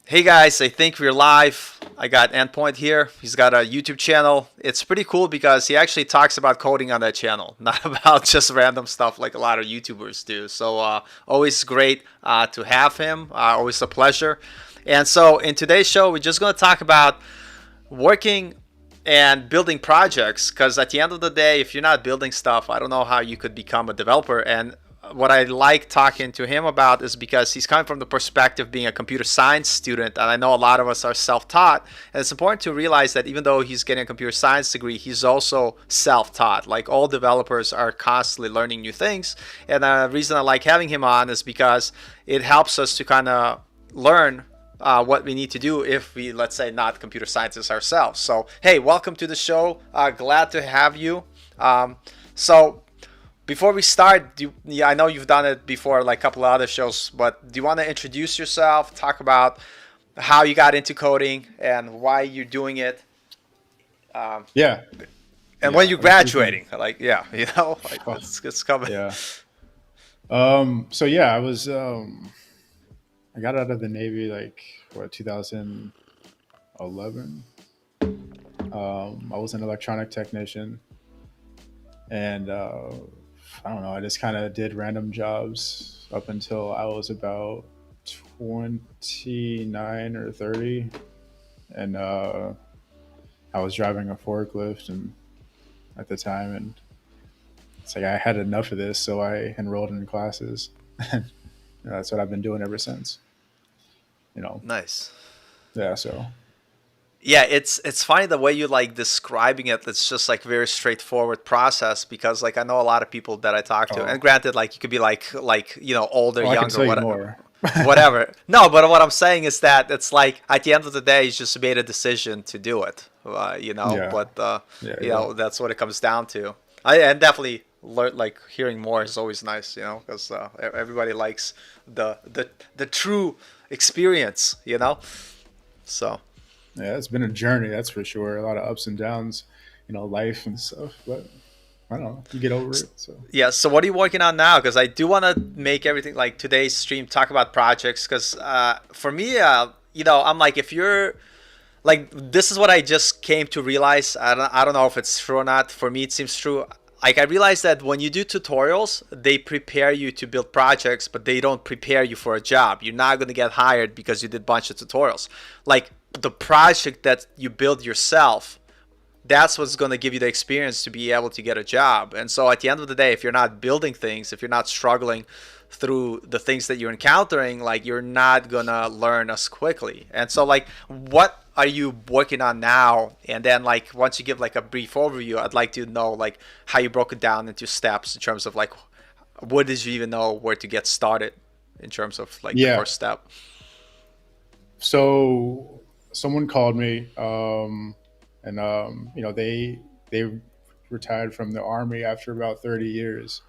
Hey guys, I think we're live. I got Endpoint here. He's got a YouTube channel. It's pretty cool because he actually talks about coding on that channel, not about just random stuff like a lot of YouTubers do. So always great to have him. Always a pleasure. And so in today's show, we're just going to talk about working and building projects because at the end of the day, if you're not building stuff, I don't know how you could become a developer. And what I like talking to him about is because he's coming from the perspective being a computer science student, and I know a lot of us are self-taught, and it's important to realize that even though he's getting a computer science degree, he's also self-taught. Like all developers are constantly learning new things, and the reason I like having him on is because it helps us to kind of learn what we need to do if we, let's say, not computer scientists ourselves. So, hey, welcome to the show. Glad to have you. So, before we start, I know you've done it before, like a couple of other shows, but do you want to introduce yourself, talk about how you got into coding and why you're doing it, Yeah, and when yeah, you're absolutely. graduating? Like, yeah, like Oh, it's coming. yeah. So yeah, I got out of the Navy like what 2011. I was an electronic technician, and I don't know. I just kind of did random jobs up until I was about 29 or 30, and I was driving a forklift and at the time, and it's like I had enough of this, so I enrolled in classes. And that's what I've been doing ever since. You know, Nice. yeah. So Yeah, it's funny the way you like describing it. It's just like very straightforward process because like I know a lot of people that I talk to, and oh, granted, like you could be like older, I can younger, tell you whatever, more. whatever. No, but what I'm saying is that it's like at the end of the day, you just made a decision to do it. Yeah, But yeah, yeah, that's what it comes down to. I and definitely learn like hearing more is always nice, because everybody likes the true experience. So. yeah. It's been a journey, that's for sure. A lot of ups and downs, life and stuff. But I don't know. You get over it. So Yeah, so what are you working on now? Because I do want to make everything like today's stream talk about projects. Because for me, I'm like, if you're like, this is what I just came to realize. I don't know if it's true or not. For me, it seems true. Like, I realized that when you do tutorials, they prepare you to build projects, but they don't prepare you for a job. You're not going to get hired because you did a bunch of tutorials. Like, the project that you build yourself, that's what's going to give you the experience to be able to get a job. And so at the end of the day, if you're not building things, if you're not struggling through the things that you're encountering, like you're not going to learn as quickly. And so like what are you working on now? And then like once you give like a brief overview, I'd like to know like how you broke it down into steps in terms of like what did you even know where to get started in terms of like the yeah. first step. So someone called me, and they retired from the army after about 30 years,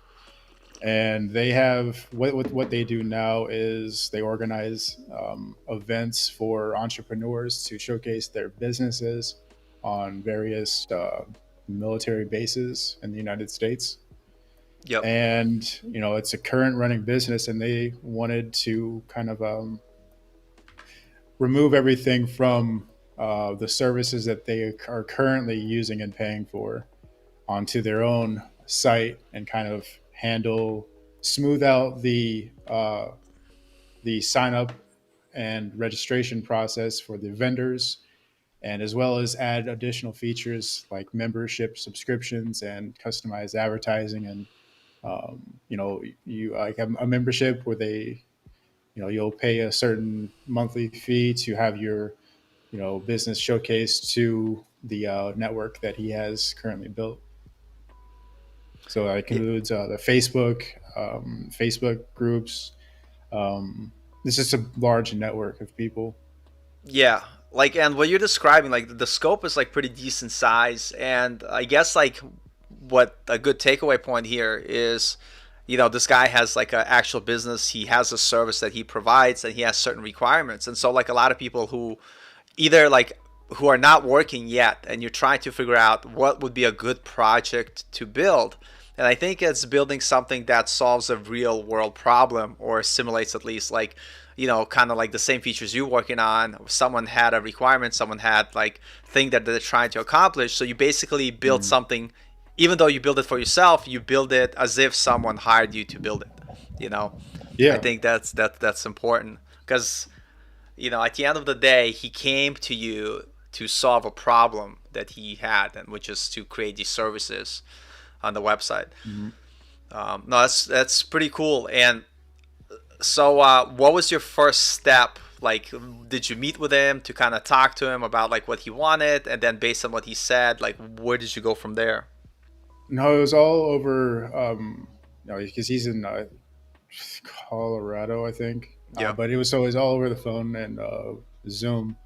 and they have what they do now is they organize events for entrepreneurs to showcase their businesses on various military bases in the United States. Yep. And it's a current running business, and they wanted to kind of remove everything from the services that they are currently using and paying for onto their own site, and kind of smooth out the sign up and registration process for the vendors, and as well as add additional features like membership subscriptions and customized advertising. And you like have a membership where you'll pay a certain monthly fee to have your business showcased to the network that he has currently built. So that includes the Facebook groups. It's just a large network of people. Yeah, like and what you're describing, like the scope is like pretty decent size, and I guess like what a good takeaway point here is, this guy has like an actual business. He has a service that he provides, and he has certain requirements, and so like a lot of people who either like who are not working yet, and you're trying to figure out what would be a good project to build. And I think it's building something that solves a real world problem or simulates at least like kind of like the same features you're working on. Someone had a requirement, someone had like thing that they're trying to accomplish. So you basically build Mm. something, even though you build it for yourself, you build it as if someone hired you to build it. You know, I Yeah. think that's important because at the end of the day, he came to you to solve a problem that he had, and which is to create these services on the website. Mhm. No, that's pretty cool. And so, what was your first step? Like, did you meet with him to kind of talk to him about like what he wanted, and then based on what he said, like where did you go from there? No, it was all over. No, because he's in Colorado, I think. Yeah, But it was all over the phone and Zoom.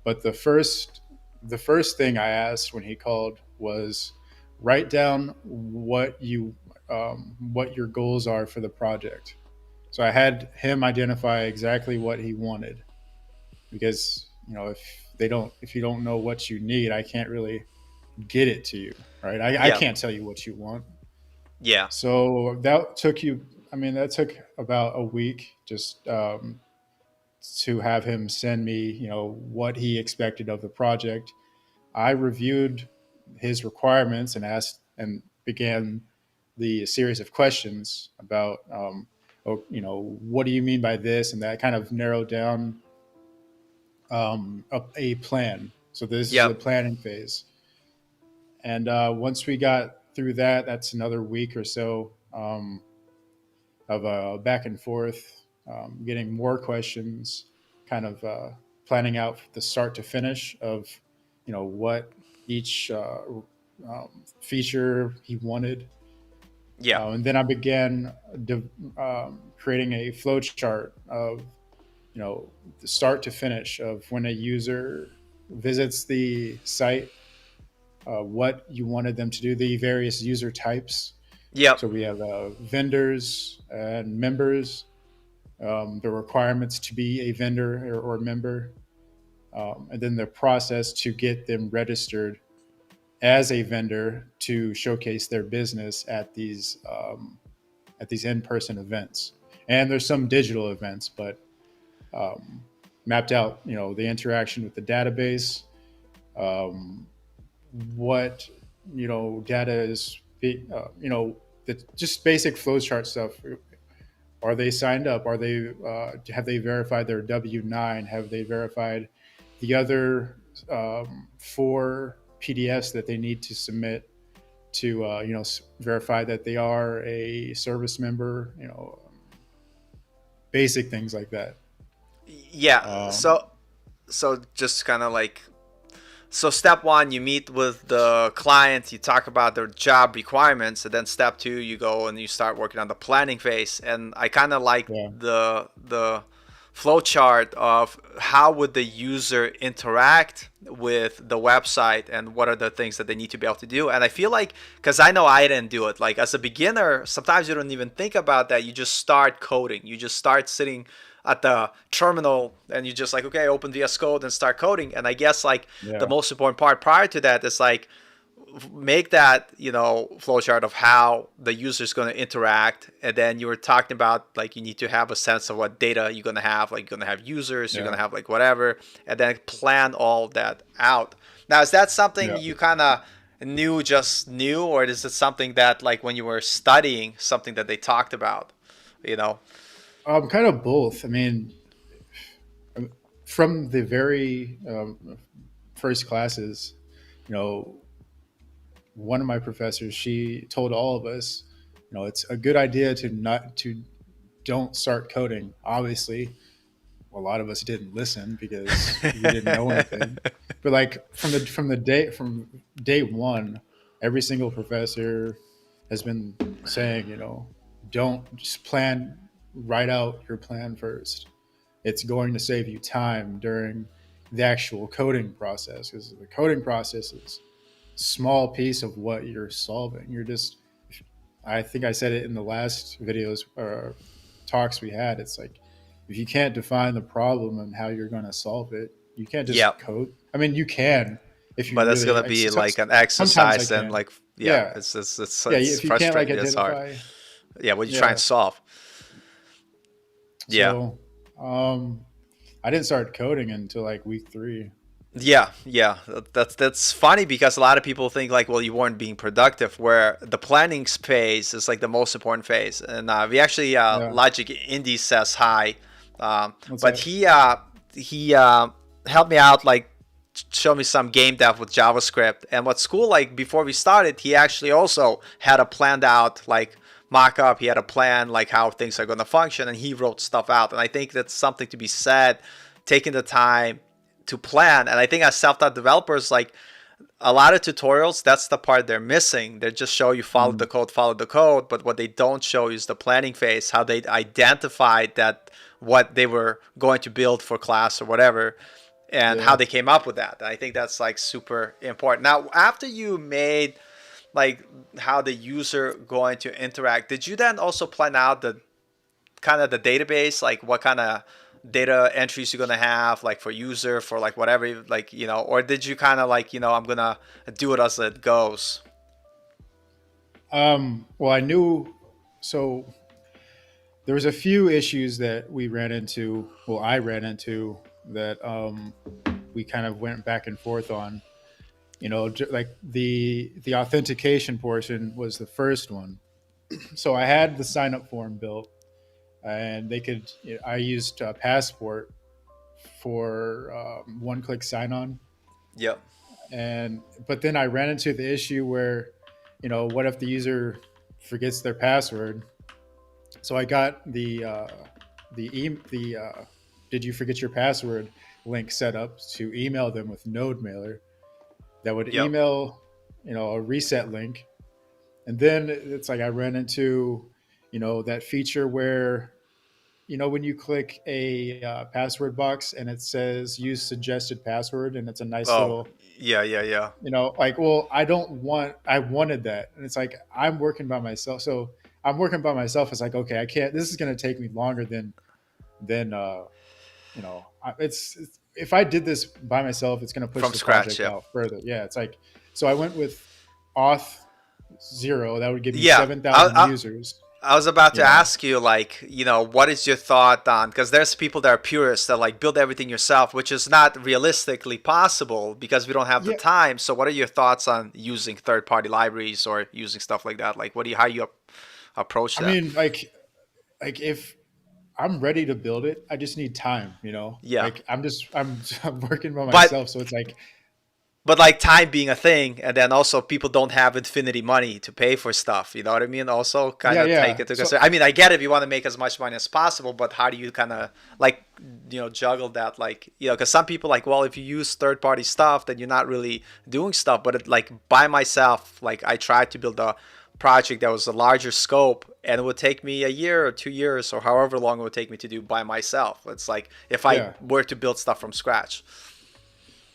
But the first thing I asked when he called was write down what your goals are for the project. So I had him identify exactly what he wanted because if you don't know what you need, I can't really get it to you, right? I yeah, can't tell you what you want. yeah, So that took you. I mean, that took about a week just to have him send me, what he expected of the project. I reviewed his requirements and asked and began the series of questions about, what do you mean by this, and that kind of narrowed down a plan. So this is yeah, the planning phase, and once we got through that, that's another week or so of back and forth, getting more questions, kind of planning out the start to finish of, what each feature he wanted. yeah, And then I began creating a flow chart of, the start to finish of when a user visits the site, what you wanted them to do, the various user types. yeah, So we have vendors and members, the requirements to be a vendor or member, and then the process to get them registered as a vendor to showcase their business at these in-person events. And there's some digital events, but um, mapped out, the interaction with the database, um, what data is, the just basic flowchart stuff. Are they signed up? Are they have they verified their W-9? Have they verified the other four PDFs that they need to submit to verify that they are a service member? Basic things like that. yeah. Um, So just kind of like, so step one, you meet with the client, you talk about their job requirements, and then step two, you go and you start working on the planning phase. And I kind of like yeah, the flow chart of how would the user interact with the website and what are the things that they need to be able to do. And I feel like, because I know I didn't do it, like as a beginner, sometimes you don't even think about that. You just start coding. You just start sitting at the terminal and you just like, okay, open VS Code and start coding. And I guess like the yeah, most important part prior to that is like make that flowchart of how the user is going to interact. And then you were talking about like you need to have a sense of what data you're going to have, like you're going to have users, you're going yeah, to have like whatever, and then plan all that out. Now, is that something yeah. you kind of knew, or is it something that like when you were studying something that they talked about, you know? Kind of both. I mean, from the very first classes, you know, one of my professors, she told all of us, it's a good idea to not to don't start coding. Obviously, a lot of us didn't listen because we didn't know anything. But like from day one, every single professor has been saying, don't just write out your plan first. It's going to save you time during the actual coding process because the coding process is a small piece of what you're solving. You're just, I think I said it in the last videos or talks we had. It's like if you can't define the problem and how you're going to solve it, you can't Yep. just code. I mean, you can if you But that's really. gonna be like an Sometimes I exercise, and can. like, yeah, Yeah, yeah. it's If you can't like frustrating. It's hard. identify, Yeah, what you try and yeah. solve. Yeah, So. Um, I didn't start coding until like week 3. Yeah, yeah, that's funny because a lot of people think like, well, you weren't being productive. Where the planning phase is like the most important phase, and we actually Yeah, Logic Indy says hi, what's but that? he helped me out like show me some game dev with JavaScript. And what's cool, like before we started, he actually also had a planned out like mock up. He had a plan like how things are going to function, and he wrote stuff out. And I think that's something to be said, taking the time to plan. And I think as self-taught developers, like a lot of tutorials, that's the part they're missing. They just show you Mm, follow the code, but what they don't show you is the planning phase, how they identified that what they were going to build for class or whatever, and how yeah. they came up with that. And I think that's like super important. Now, after you made like how the user going to interact, did you then also plan out the kind of the database, like what kind of data entries you're gonna have, like for user, for like whatever, like or did you kind of like I'm gonna do it as it goes? Well, I knew. So there was a few issues that we ran into. Well, I ran into that we kind of went back and forth on. Like the authentication portion was the first one. So I had the sign up form built, and they could. I used Passport for one click sign on, Yep. and but then I ran into the issue where, what if the user forgets their password? So I got the did you forget your password link set up to email them with Node Mailer that would Yep. email, a reset link. And then it's like I ran into, that feature where, when you click a password box and it says use suggested password, and it's a nice Oh, little, yeah, yeah, yeah. like, well, I wanted that. And it's like, I'm working by myself. So I'm working by myself. It's like, okay, I can't, this is going to take me longer than it's if I did this by myself, it's going to push From the scratch. project Yep. out further. Yeah. It's like, so I went with auth zero. That would give me Yeah. 7,000 users, I was about you to know? ask you, like, what is your thought on? Because there's people that are purists that like build everything yourself, which is not realistically possible because we don't have the Yeah. time. So, what are your thoughts on using third-party libraries or using stuff like that? Like, how you approach I that? mean, like if I'm ready to build it, I just need time. Yeah, Like I'm working by but myself. So it's like, like time being a thing, and then also people don't have infinity money to pay for stuff. You know what I mean? Also, kind yeah, of take yeah. it to So consider. I mean, I get it. You want to make as much money as possible, but how do you kind of like juggle that? Like because some people like, well, if you use third party stuff, then you're not really doing stuff. But like by myself, like I tried to build a project that was a larger scope, and it would take me a year or 2 years or however long it would take me to do by myself. It's like if I yeah. were to build stuff from scratch.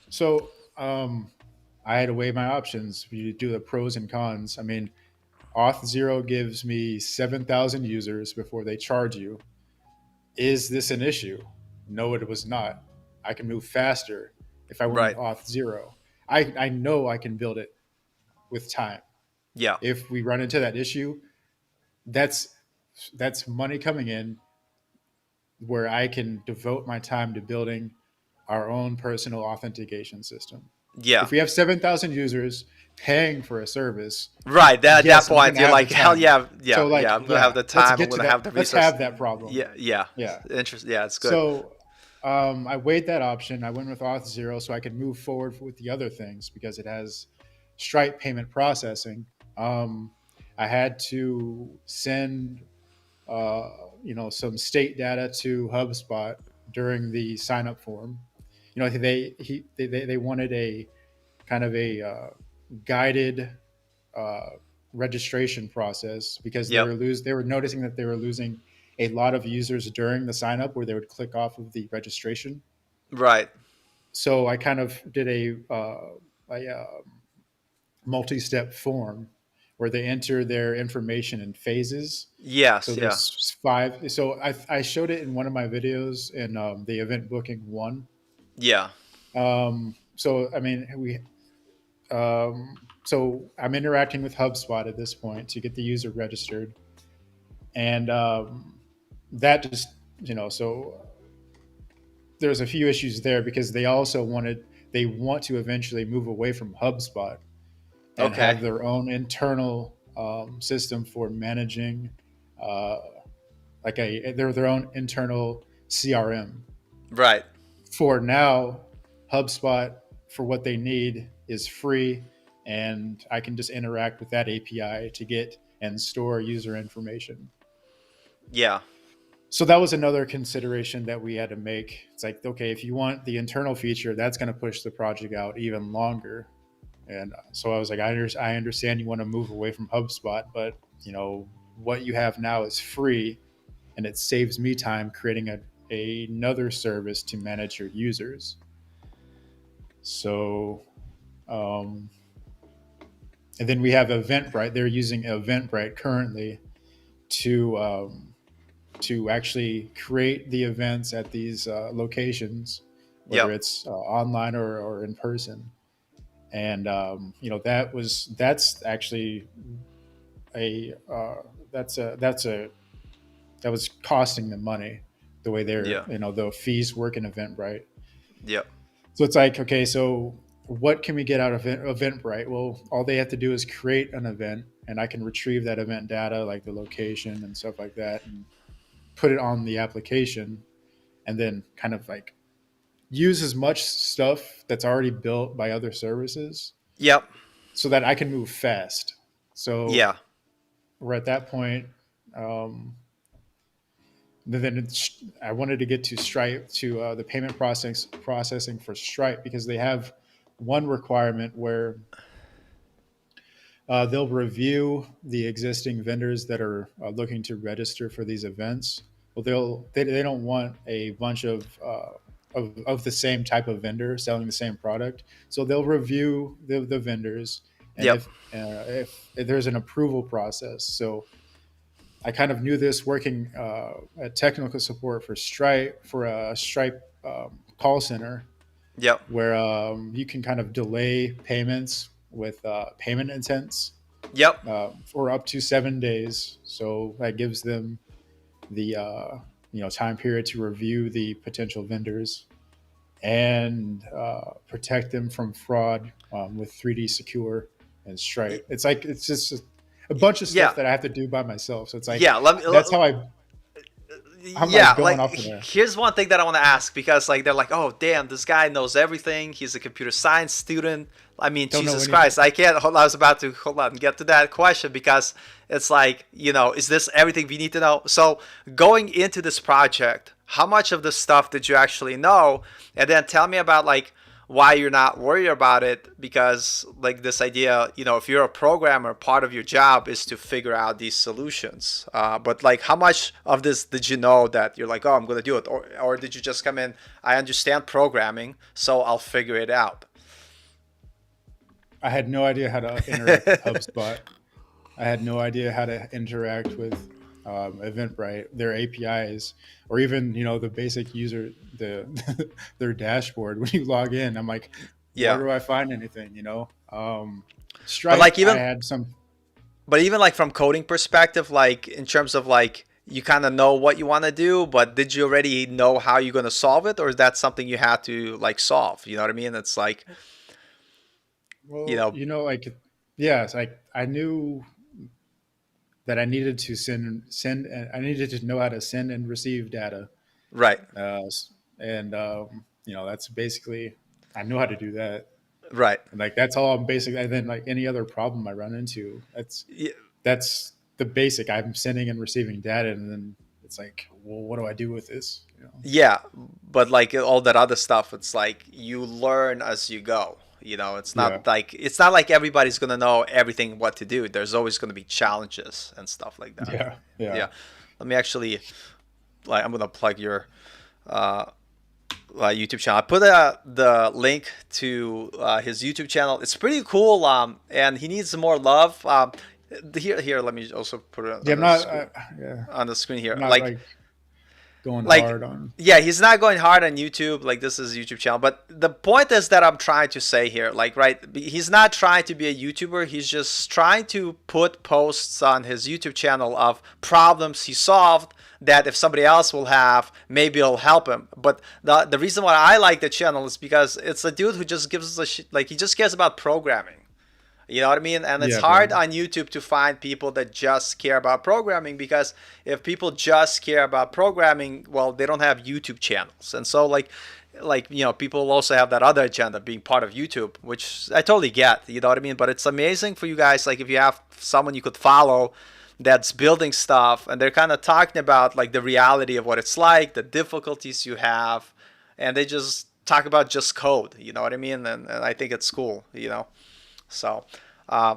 So I had to weigh my options. You do the pros and cons. I mean, Auth Zero gives me 7,000 users before they charge you. Is this an issue? No, it was not. I can move faster if I went with Right. Auth Zero. I know I can build it with time. Yeah. If we run into that issue, that's that's money coming in where I can devote my time to building our own personal authentication system. Yeah. If we have 7,000 users paying for a service, Right. That at that yes, I'm going point, to you're have the like, hell time. yeah, So yeah, yeah. like, I'm gonna have yeah, the let's time. I'm get to gonna that. have the Let's resource. have that problem. Yeah, yeah. Yeah. Interesting. Yeah, it's good. So I weighed that option. I went with Auth Zero so I could move forward with the other things because it has Stripe payment processing. Um, I had to send uh, some state data to HubSpot during the sign up form. They wanted a kind of a guided uh, registration process because Yep. they were noticing that they were losing a lot of users during the sign up where they would click off of the registration. Right. So I kind of did a multi-step form where they enter their information in phases. So Yes. Yeah. there's five. So I showed it in one of my videos in the event booking one. Yeah. So I mean, so I'm interacting with HubSpot at this point to get the user registered, and that just so. there's a few issues there because they want to eventually move away from HubSpot and Okay. have their own internal system for managing, uh, their own internal CRM. Right. For now, HubSpot for what they need is free, and I can just interact with that API to get and store user information. Yeah. So that was another consideration that we had to make. It's like, okay, if you want the internal feature, that's going to push the project out even longer. And so I was like, I understand you want to move away from HubSpot, but what you have now is free, and it saves me time creating another service to manage your users. So, um, and then we have Eventbrite. They're using Eventbrite currently to actually create the events at these locations, whether Yep. it's online or in person. And that's actually a that was costing them money the way Yeah. the fees work in Eventbrite. Yep. So it's like, okay, so what can we get out of Eventbrite? Well, all they have to do is create an event, and I can retrieve that event data, like the location and stuff like that, and put it on the application, and then kind of like use as much stuff that's already built by other services Yep. so that I can move fast. So Yeah. we're at that point. Then I wanted to get to Stripe, to the payment processing for Stripe, because they have one requirement where they'll review the existing vendors that are looking to register for these events. Well, they don't want a bunch of the same type of vendor selling the same product, so they'll review the vendors, and Yep. if there's an approval process. So I kind of knew this working at technical support for a Stripe call center, Yep. where you can kind of delay payments with payment intents Yep. for up to 7 days. So that gives them the time period to review the potential vendors and protect them from fraud with 3D Secure and Stripe. It's just a bunch of Yeah. stuff that I have to do by myself. So it's like Yeah. Let me. that's how I'm Yeah, like going like off from there. here's one thing that I want to ask, because like they're like, oh damn, this guy knows everything. He's a computer science student. I mean, Don't know Jesus anything. Christ, I can't. I was about to hold on, get to that question, because it's like, is this everything we need to know? So going into this project, how much of this stuff did you actually know? And then tell me about like why you're not worried about it, because like this idea, if you're a programmer, part of your job is to figure out these solutions, but like how much of this did you know that you're like, oh, I'm going to do it, or did you just come in, I understand programming, so I'll figure it out? I had no idea how to interact with HubSpot. I had no idea how to interact with Eventbrite, their APIs, or even the basic user their dashboard. When you log in, I'm like, where Yeah. do I find anything? but Stripe, like I even had some. but even like from coding perspective, like in terms of like you kind of know what you want to do, but did you already know how you're going to solve it, or is that something you had to like solve? You know what I mean? It's like, you Well, know like, yeah, it's like I knew that I needed to send. I needed to know how to send and receive data, right. uh, and that's basically I know how to do that. Right. And like that's all I'm basically. And then like any other problem I run into, Yeah. that's the basic. I'm sending and receiving data, and then it's like, well, what do I do with this? Yeah, but like all that other stuff, it's like you learn as you go. Yeah, It's not like everybody's gonna know everything what to do. There's always gonna be challenges and stuff like that. yeah, yeah. Yeah. Let me actually, like, I'm gonna plug your uh, YouTube channel. I put the link to his YouTube channel. It's pretty cool. And he needs more love. Here. Let me also put it Yeah, on I'm the not. screen. Yeah, On the screen here, I'm not like going like hard on. yeah, he's not going hard on YouTube. Like, this is a YouTube channel, but the point is that I'm trying to say here, like, right, he's not trying to be a YouTuber. He's just trying to put posts on his YouTube channel of problems he solved that if somebody else will have, maybe it'll help him. But the reason why I like the channel is because it's a dude who just gives us like he just cares about programming. You know what I mean? And it's Yeah, hard man. on YouTube to find people that just care about programming, because if people just care about programming, well, they don't have YouTube channels. And so people also have that other agenda being part of YouTube, which I totally get, you know what I mean? But it's amazing for you guys, like if you have someone you could follow that's building stuff and they're kind of talking about like the reality of what it's like, the difficulties you have, and they just talk about just code, you know what I mean? And I think it's cool, you know? So, uh,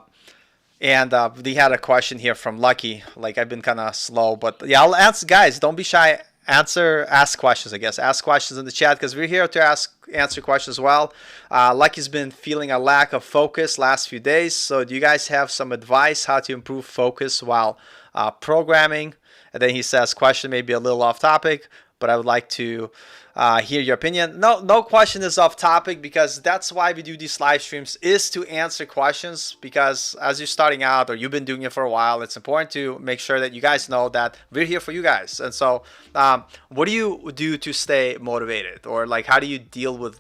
and we had a question here from Lucky. Like I've been kind of slow, but yeah, I'll answer. Guys, don't be shy. Ask questions. I guess ask questions in the chat because we're here to answer questions as well. Lucky's been feeling a lack of focus last few days. So do you guys have some advice how to improve focus while programming? And then he says, question may be a little off topic, but I would like to hear your opinion. No, no question is off topic because that's why we do these live streams, is to answer questions. Because as you're starting out or you've been doing it for a while, it's important to make sure that you guys know that we're here for you guys. And so, what do you do to stay motivated, or like how do you deal with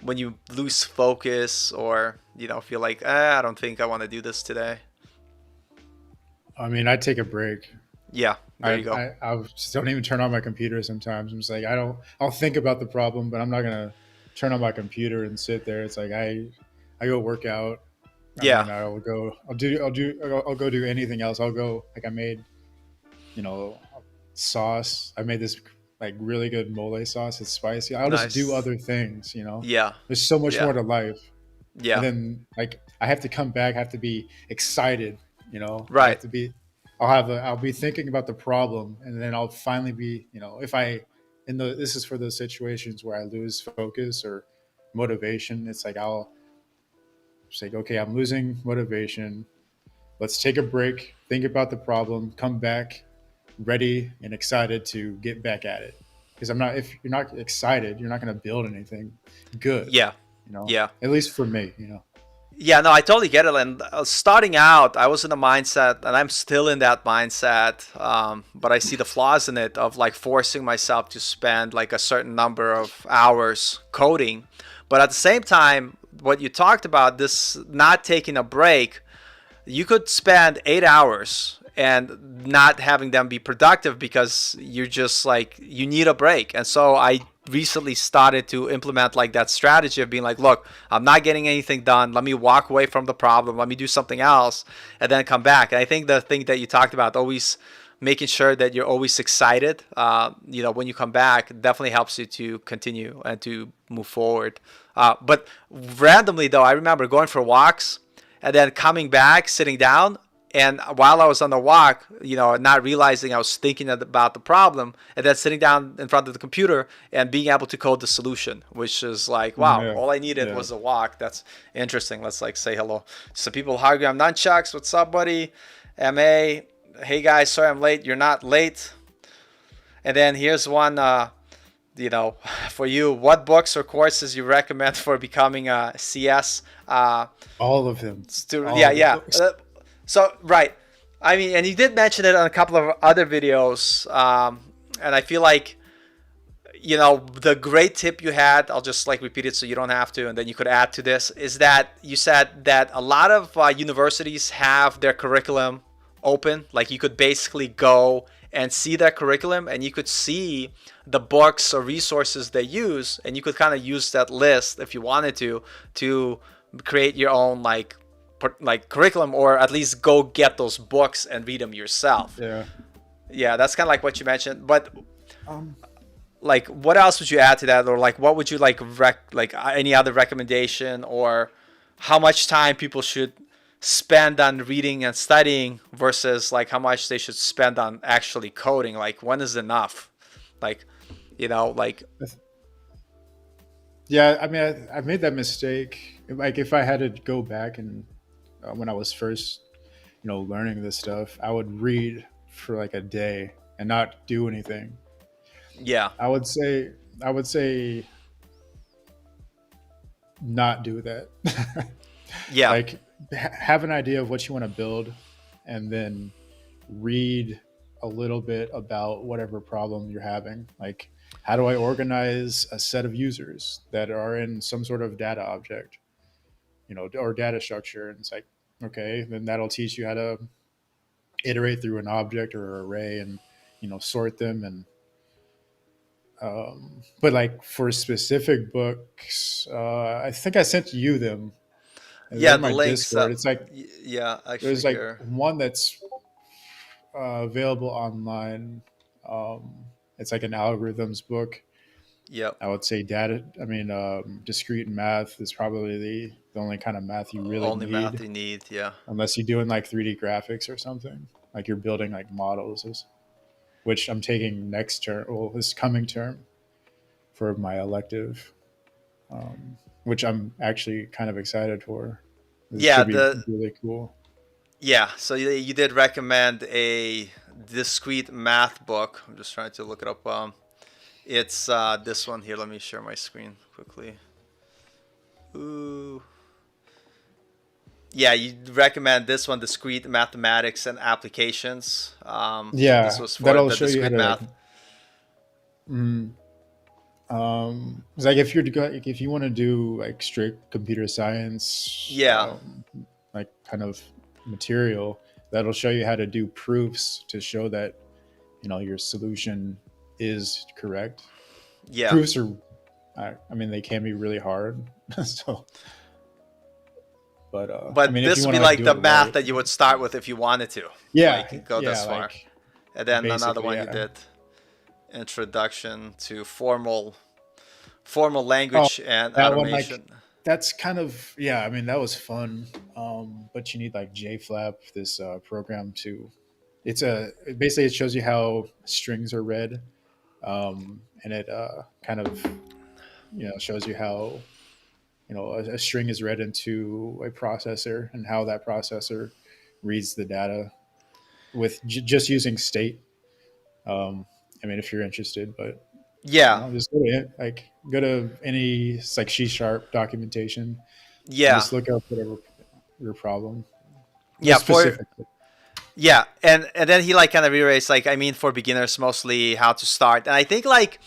when you lose focus or feel like I don't think I want to do this today? I mean, I take a break. Yeah, there you go. I just don't even turn on my computer sometimes. I'm just like, I'll think about the problem, but I'm not gonna turn on my computer and sit there. It's like I go work out. I Yeah, mean, I'll go do anything else. I'll go, like, I made, you know, sauce. I made this like really good mole sauce. It's spicy. I'll just do nice. other things, Yeah, There's so much yeah, more to life. And yeah. then like I have to come back, I have to be excited, I have Right. to be I'll be thinking about the problem, and then I'll finally be, if I this is for those situations where I lose focus or motivation. It's like I'll say, okay, I'm losing motivation. Let's take a break, think about the problem, come back ready and excited to get back at it. Because if you're not excited, you're not going to build anything good, Yeah, yeah. at least for me. Yeah, no, I totally get it. And starting out, I was in a mindset, and I'm still in that mindset. But I see the flaws in it of like forcing myself to spend like a certain number of hours coding. But at the same time, what you talked about, this not taking a break, you could spend 8 hours and not having them be productive because you're just like you need a break. And so I recently started to implement like that strategy of being like, look, I'm not getting anything done, let me walk away from the problem, let me do something else, and then come back. And I think the thing that you talked about, always making sure that you're always excited, when you come back, definitely helps you to continue and to move forward. But randomly though, I remember going for walks and then coming back, sitting down, and while I was on the walk, not realizing I was thinking about the problem, and then sitting down in front of the computer and being able to code the solution, which is like, wow, Yeah, all I needed yeah. was a walk. That's interesting. Let's like say hello. So people argue I'm nunchucks. What's up, buddy? Ma, hey guys, sorry I'm late. You're not late. And then here's one. For you, what books or courses you recommend for becoming a CS All of them, student? all Yeah, of the yeah. books. So right, I mean, and you did mention it on a couple of other videos, and I feel like the great tip you had. I'll just like repeat it so you don't have to, and then you could add to this. Is that you said that a lot of universities have their curriculum open, like you could basically go and see their curriculum, and you could see the books or resources they use, and you could kind of use that list if you wanted to create your own like curriculum, or at least go get those books and read them yourself. Yeah. Yeah, that's kind of like what you mentioned. But Um, like, what else would you add to that, or like what would you like any other recommendation, or how much time people should spend on reading and studying versus like how much they should spend on actually coding? Like, when is enough? Like, like, yeah, I mean, I made that mistake. Like, if I had to go back and when I was first, learning this stuff, I would read for like a day and not do anything. yeah, I would say, I would say, not do that. yeah, Like, have an idea of what you want to build, and then read. a little bit about whatever problem you're having. Like, how do I organize a set of users that are in some sort of data object, or data structure? And it's like, okay, then that'll teach you how to iterate through an object or array and sort them. And but like for specific books, I think I sent you them. They're Yeah, in the my links. Discord. It's like Yeah, actually there's like here. one that's available online. It's like an algorithms book. Yep. I would say data. I mean, discrete math is probably the only kind of math you really Only math need, you need. Yeah. unless you're doing like 3D graphics or something. Like you're building like models, which I'm taking next term, well, this coming term for my elective, which I'm actually kind of excited for. This Yeah. should be The really cool. Yeah. So you did recommend a discrete math book. I'm just trying to look it up. It's this one here. Let me share my screen quickly. Ooh. Yeah, you recommend this one, discrete mathematics and applications. This Yeah, was for that'll the show you how discrete to like. math. Mm, it's like if you're like if you want to do like strict computer science, Yeah. like kind of material, that'll show you how to do proofs to show that your solution is correct. Yeah. Proofs are, I mean, they can be really hard. So, but I But mean, if this you would want be to like like do the it math right, that you would start with if you wanted to, yeah, like go this yeah, far. like And then another basically, one you yeah. did, introduction to formal Oh, language and that one, like, automation. that's kind of, yeah. I mean, that was fun. But you need like JFlap, this program to. Basically it shows you how strings are read, and it kind of shows you how a string is read into a processor and how that processor reads the data with just using state. I mean, if you're interested, but Yeah. just go to any like C# documentation and Yeah. just look up whatever your problem, the Yeah, for specific. yeah, and then he like kind of reiterates like I mean for beginners mostly how to start. And I think like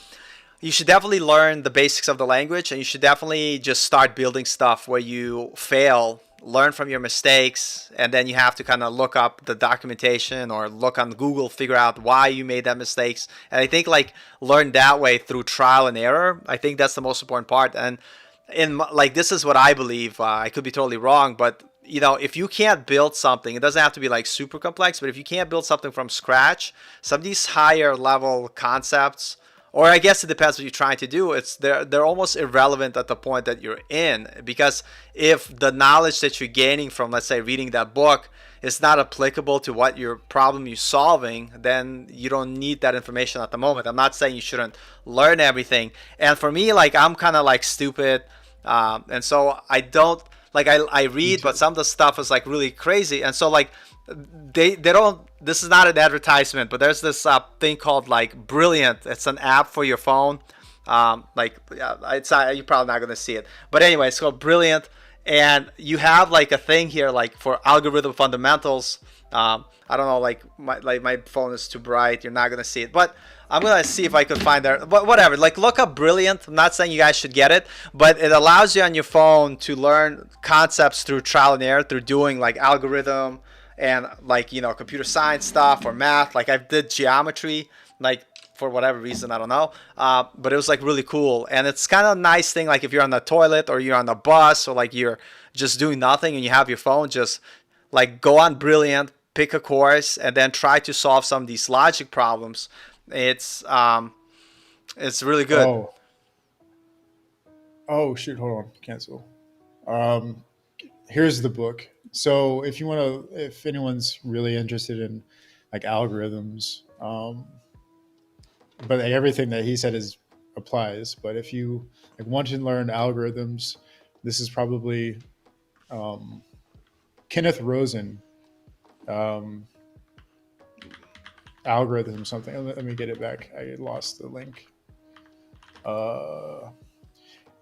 you should definitely learn the basics of the language and you should definitely just start building stuff where you fail, learn from your mistakes, and then you have to kind of look up the documentation or look on Google, figure out why you made that mistakes. And I think like learn that way through trial and error. I think that's the most important part. And like this is what I believe. I could be totally wrong, but if you can't build something, it doesn't have to be like super complex, but if you can't build something from scratch, some of these higher level concepts, or I guess it depends what you're trying to do, they're almost irrelevant at the point that you're in, because if the knowledge that you're gaining from, let's say, reading that book is not applicable to what your problem you're solving, then you don't need that information at the moment. I'm not saying you shouldn't learn everything. And for me, like I'm kind of like stupid, and so I don't like I Me read, but too. some of the stuff is like really crazy, and so like they don't. This is not an advertisement, but there's this thing called like Brilliant. It's an app for your phone. Like yeah, it's not, you're probably not gonna see it, but anyway, it's called Brilliant, and you have like a thing here like for algorithm fundamentals. I don't know, like my phone is too bright. You're not gonna see it, but I'm gonna see if I could find there. But whatever, like look up Brilliant. I'm not saying you guys should get it, but it allows you on your phone to learn concepts through trial and error, through doing like algorithm and like computer science stuff or math. Like I did geometry, like for whatever reason I don't know, but it was like really cool, and it's kind of a nice thing. Like if you're on the toilet or you're on the bus or like you're just doing nothing and you have your phone, just like go on Brilliant, pick a course, and then try to solve some of these logic problems. It's really good. Oh, oh shoot! Hold on, cancel. Um, Here's the book. So if anyone's really interested in like algorithms, but everything that he said is applies. But if you like want to learn algorithms, this is probably um, Kenneth Rosen, um, algorithm something. Let me get it back. I lost the link. Uh,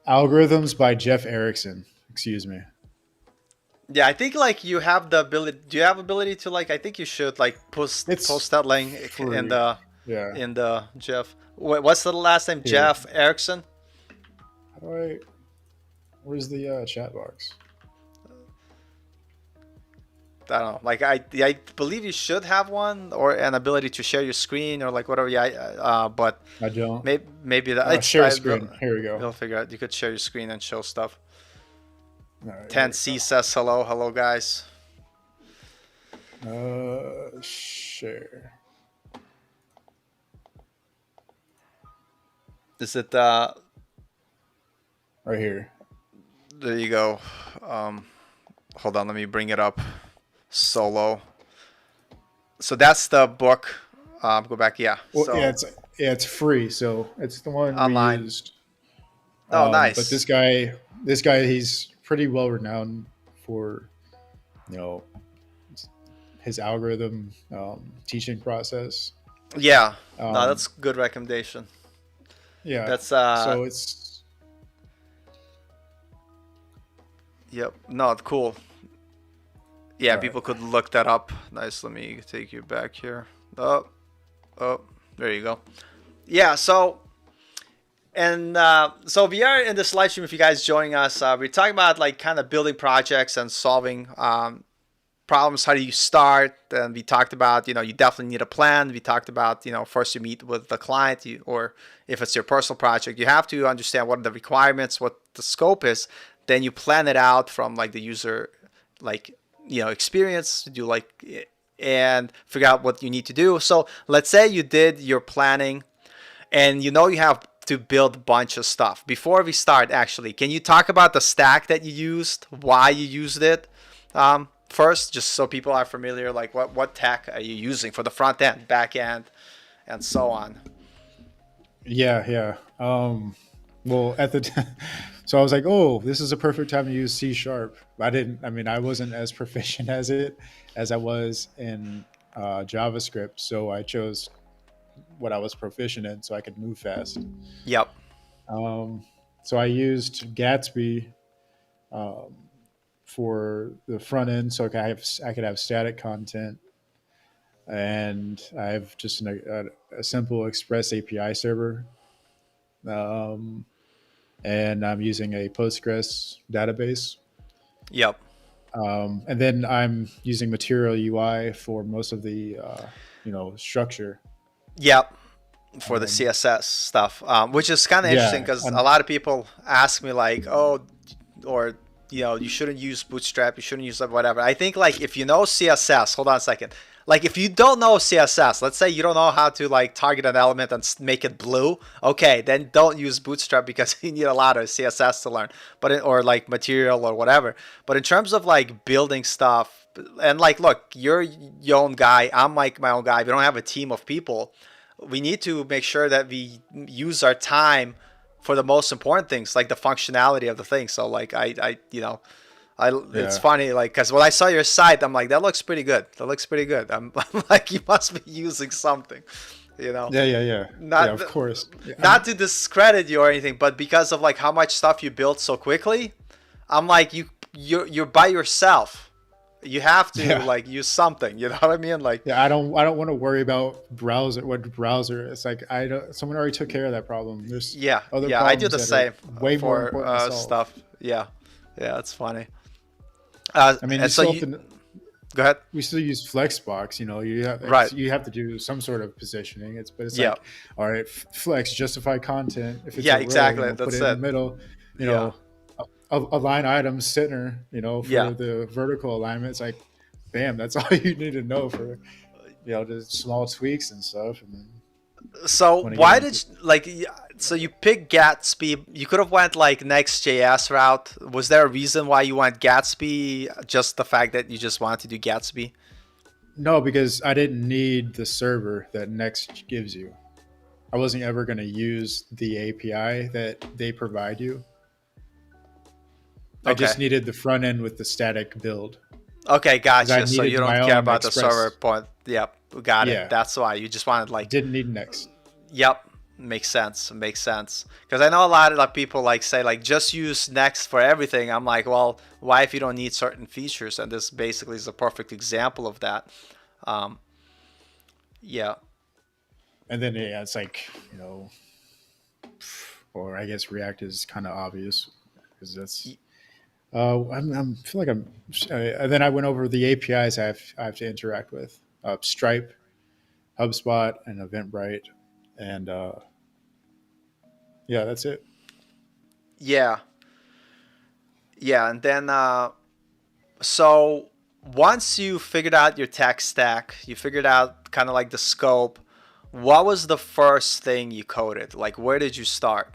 Algorithms by Jeff Erickson. Excuse me. Yeah, I think like you have the ability. Do you have ability to like? I think you should like post It's that link free. Yeah. in the Jeff. What's the last name? Here. Jeff Erickson. How do I? Where's the chat box? I don't know. Like I believe you should have one or an ability to share your screen or like whatever. Yeah. But I don't. maybe that it's Share screen. Here we go. you'll figure out. You could share your screen and show stuff. All right, here 10C we says hello, hello guys. go. Share. Is it Right here. there you go. Hold on, let me bring it up. Solo. So that's the book. Go back, yeah. Well, So it's free, so it's the one we online. used. Oh, But nice. this guy, he's pretty well renowned for, you know, his algorithm teaching process. Yeah. No, Um, that's good recommendation. yeah. That's So it's yep. No, cool. Yeah, all right. people could look that up. Nice. Let me take you back here. Oh, oh, there you go. Yeah. So and so we are in this live stream. If you guys joining us, we're talking about like kind of building projects and solving problems. How do you start? And we talked about, you definitely need a plan. We talked about, first you meet with the client, or if it's your personal project, you have to understand what are the requirements, what the scope is. Then you plan it out from like the user, like, experience to do like, and figure out what you need to do. So let's say you did your planning and you have to build a bunch of stuff. Before we start, actually, can you talk about the stack that you used, why you used it first, just so people are familiar, like what tech are you using for the front end, back end, and so on? Yeah. Well, at the so I was like, oh, this is a perfect time to use C sharp. I didn't. I mean, I wasn't as proficient as I was in JavaScript, so I chose what I was proficient in, so I could move fast. Yep. Um, so I used Gatsby um, for the front end, so I could have static content, and I have just a simple Express API server, um, and I'm using a Postgres database, Yep. and then I'm using Material UI for most of the structure. Yep. For the Um, CSS stuff, which is kind of interesting yeah, because a lot of people ask me like, oh, or you shouldn't use Bootstrap, you shouldn't use whatever. I think like if you know CSS, hold on a second. Like if you don't know CSS, let's say you don't know how to like target an element and make it blue, okay, then don't use Bootstrap because you need a lot of CSS to learn, or like Material or whatever. But in terms of like building stuff, and like, look, you're your own guy, I'm like my own guy. We don't have a team of people. We need to make sure that we use our time for the most important things, like the functionality of the thing. So like it's yeah, funny, like, because when I saw your site, I'm like, that looks pretty good. That looks pretty good. I'm like, you must be using something, you know. yeah. Not Of course, yeah, not to discredit you or anything, but because of like how much stuff you built so quickly, I'm like, you're by yourself. You have to yeah. like use something. You know what I mean? Like, Yeah, I don't want to worry about browser what browser. It's like I don't someone already took care of that problem. There's yeah, other yeah. I do problems the that are same way more for important to solve. stuff. Yeah, yeah. It's funny. I mean, And so you go ahead. we still use Flexbox. Right. You have to do some sort of positioning. It's Yeah. like, all right, Flex justify content. If it's Yeah. a row, Exactly. put That's it in the it. middle. You Yeah. know, align item center. Yeah. For the vertical alignment. It's like, bam, that's all you need to know for the small tweaks and stuff. And then So when I get why into did so you picked Gatsby? You could have went like Next.js route. Was there a reason why you went Gatsby? Just the fact that you just wanted to do Gatsby? No, because I didn't need the server that Next gives you. I wasn't ever going to use the API that they provide you. I Okay. just needed the front end with the static build Okay, because I gotcha. So you needed don't my care own about the server Express. point. Yep, got it. Yeah, That's why you just wanted like, didn't need Next. yep, Makes sense. Makes sense. Because I know a lot of like, people like say like just use Next for everything. I'm like, well, why if you don't need certain features? And this basically is a perfect example of that. Um, yeah, And then yeah, it's like or I guess React is kind of obvious because that's. I'm feel like I'm. And then I went over the APIs I have to interact with: Stripe, HubSpot, and Eventbrite, and yeah, that's it. yeah, yeah. And then so once you figured out your tech stack, you figured out kind of like the scope. What was the first thing you coded? Like, where did you start?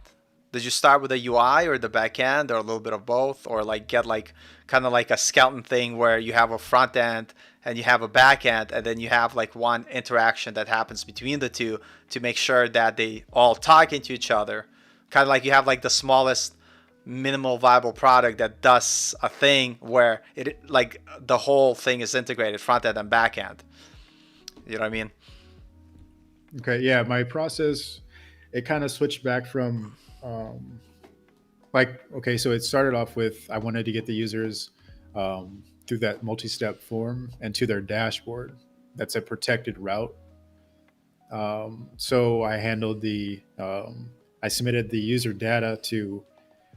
Did you start with the UI or the back end or a little bit of both, or like get like kind of like a skeleton thing where you have a front end and you have a back end, and then you have like one interaction that happens between the two to make sure that they all talk into each other. Kind of like you have like the smallest minimal viable product that does a thing where it like the whole thing is integrated front end and back end. You know what I mean? Okay, yeah, my process it kind of switched back from like okay, so it started off with I wanted to get the users through that multi-step form and to their dashboard. That's a protected route. So I handled I submitted the user data to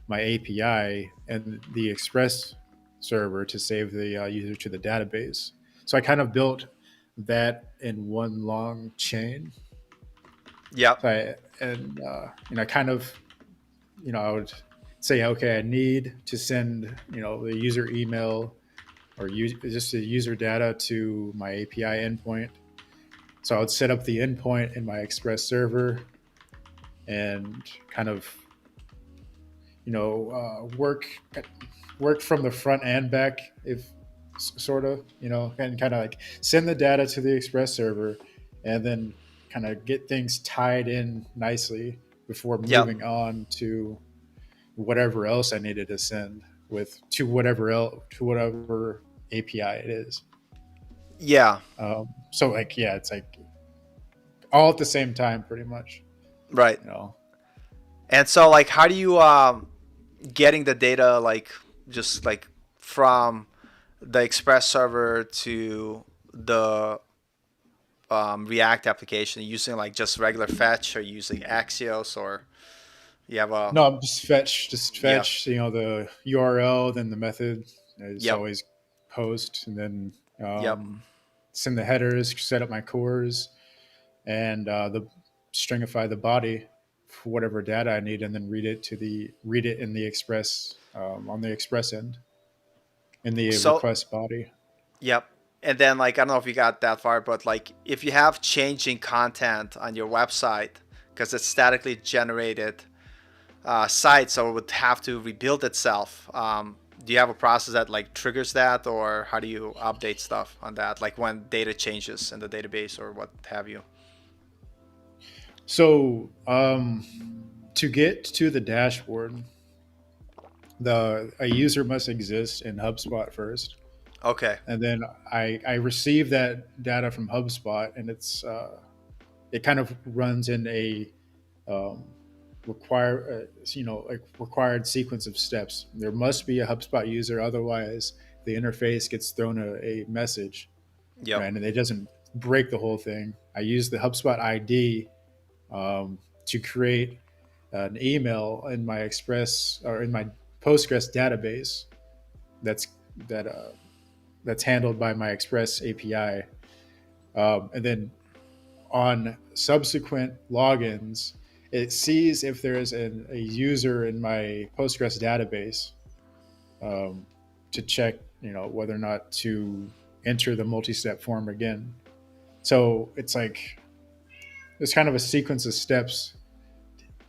my API and the Express server to save the user to the database. So I kind of built that in one long chain. Yep. So kind of, I would say, okay, I need to send, the user email or just the user data to my API endpoint. So I would set up the endpoint in my Express server and kind of, work from the front and back, if sort of, and kind of like send the data to the Express server, and then kind of get things tied in nicely before Yep. moving on to whatever else I needed to send with to whatever else to whatever API it is. Yeah. So like yeah, it's like all at the same time, pretty much. Right. You know, And so like how do you getting the data like just like from the Express server to the React application using like just regular fetch or using Axios or you have a no, I'm just yeah. fetch. The URL, then the method. It's Yep. always post, and then Yep. send the headers, set up my cores, and the stringify the body for whatever data I need, and then read it in the express on the express end in the So request body. yep. And then like I don't know if you got that far, but like if you have changing content on your website because it's statically generated site, so it would have to rebuild itself. Do you have a process that like triggers that, or how do you update stuff on that, like when data changes in the database or what have you? So to get to the dashboard, the a user must exist in HubSpot first, Okay. and then I receive that data from HubSpot, and it kind of runs in a um, like required sequence of steps. There must be a HubSpot user, otherwise the interface gets thrown a message, Yep. right? And it doesn't break the whole thing. I use the HubSpot ID to create an email in my Express or in my Postgres database that's that that's handled by my Express API, and then on subsequent logins, it sees if there is a user in my Postgres database um, to check, whether or not to enter the multi-step form again. So it's like there's kind of a sequence of steps.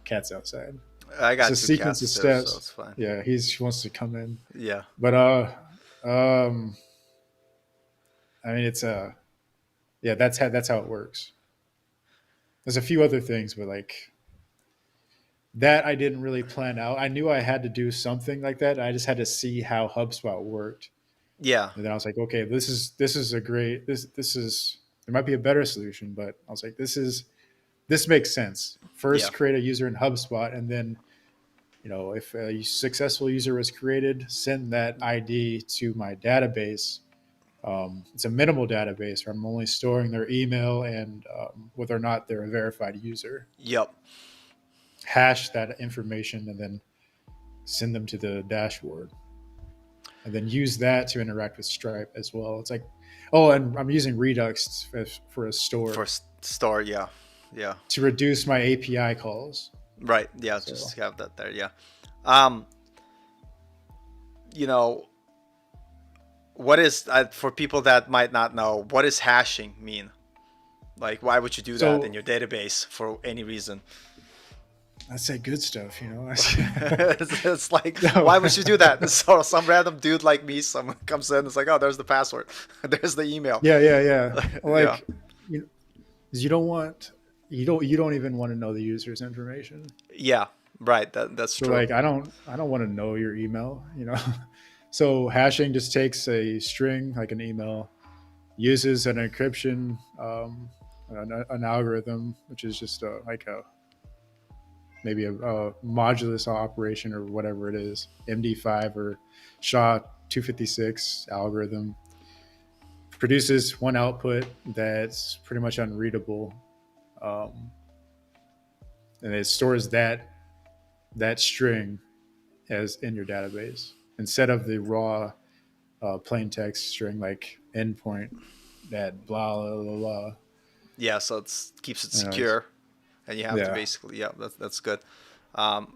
Cat's outside. I It's got a two sequence cats of too, so steps. it's fine. Yeah, he wants to come in, Yeah. but I mean, it's yeah, that's how it works. There's a few other things, but like that I didn't really plan out. I knew I had to do something like that. I just had to see how HubSpot worked, Yeah. and then I was like, okay, this is a great this is there might be a better solution, but I was like, this is this makes sense. Yeah. First, create a user in HubSpot, and then if a successful user was created, send that ID to my database. It's a minimal database where I'm only storing their email and whether or not they're a verified user. Yep. Hash that information and then send them to the dashboard, and then use that to interact with Stripe as well. It's like, oh, and I'm using Redux for a For store store, yeah. Yeah. to reduce my API calls. Right. Yeah, So, just have that there. Yeah. Um, you know, what is for people that might not know, what does hashing mean? Like, why would you do that in so your database for any reason? that's that good stuff, It's like, No. why would you do that? So some random dude like me, someone comes in, it's like, oh, there's the password, there's the email. Yeah, yeah, yeah. Yeah, Like, you, you don't want you don't even want to know the user's information. yeah, right. That's So true. like, I don't want to know your email. So hashing just takes a string like an email, uses an encryption, an algorithm, which is just like a maybe a modulus operation or whatever it is, MD5 or SHA-256 algorithm, produces one output that's pretty much unreadable, um, and it stores that string as in your database instead of the raw plain text string like endpoint that blah blah blah blah. Yeah, so it's keeps it You know, it's, secure, and you have to yeah. basically, yeah, that's good.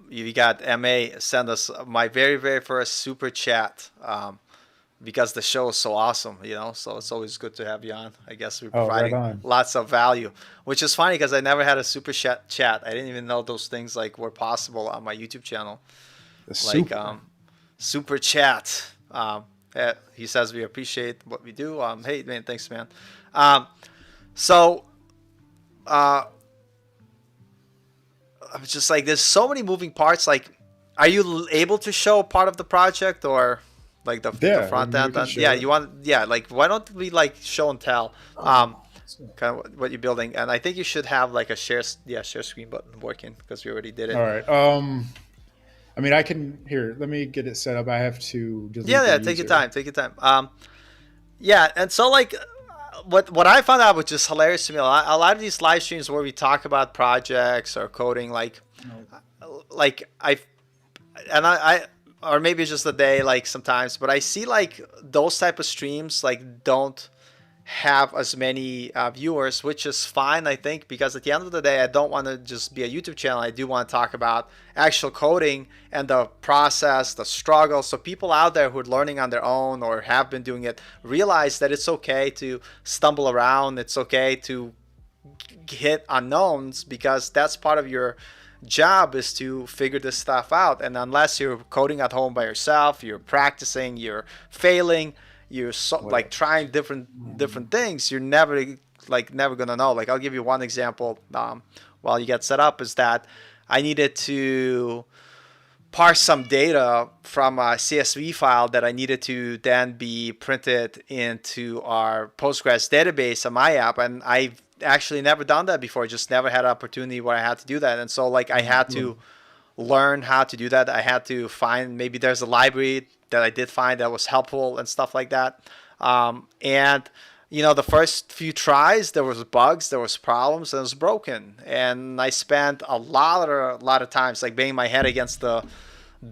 You got Ma send us my very very first super chat. Because the show is so awesome, so it's always good to have you on. I guess we're Oh, right providing on. lots of value, which is funny because I never had a super chat. I didn't even know those things like were possible on my YouTube channel, The like super. super chat. He says we appreciate what we do. Hey man, thanks man. So uh, I was just like, there's so many moving parts. Like, are you able to show part of the project or like the Yeah, front we end? can Yeah, show it. you want, yeah, like why don't we like show and tell So, kind of what you're building? And I think you should have like a share screen button working because we already did all it. right. I mean, I can here. Let me get it set up. I have to delete Yeah, the yeah, take your user. time, take your time. Yeah, and so like what I found out, which is hilarious to me, a lot of these live streams where we talk about projects or coding, No. like I and I or maybe it's just a day like sometimes, but I see like those type of streams like don't have as many viewers, which is fine, I think, because at the end of the day, I don't want to just be a YouTube channel. I do want to talk about actual coding and the process, the struggle. So people out there who are learning on their own or have been doing it realize that it's okay to stumble around. It's okay to hit unknowns because that's part of your job is to figure this stuff out. And unless you're coding at home by yourself, you're practicing, you're failing, you're like What? trying different things, you're never gonna know. Like I'll give you one example. While you get set up, is that I needed to parse some data from a CSV file that I needed to then be printed into our Postgres database on my app. And I've actually never done that before, just never had an opportunity where I had to do that. And so like I had to learn how to do that. I had to find, maybe there's a library that I did find that was helpful and stuff like that. And the first few tries, there was bugs, there was problems, and it was broken. And I spent a lot of times like banging my head against the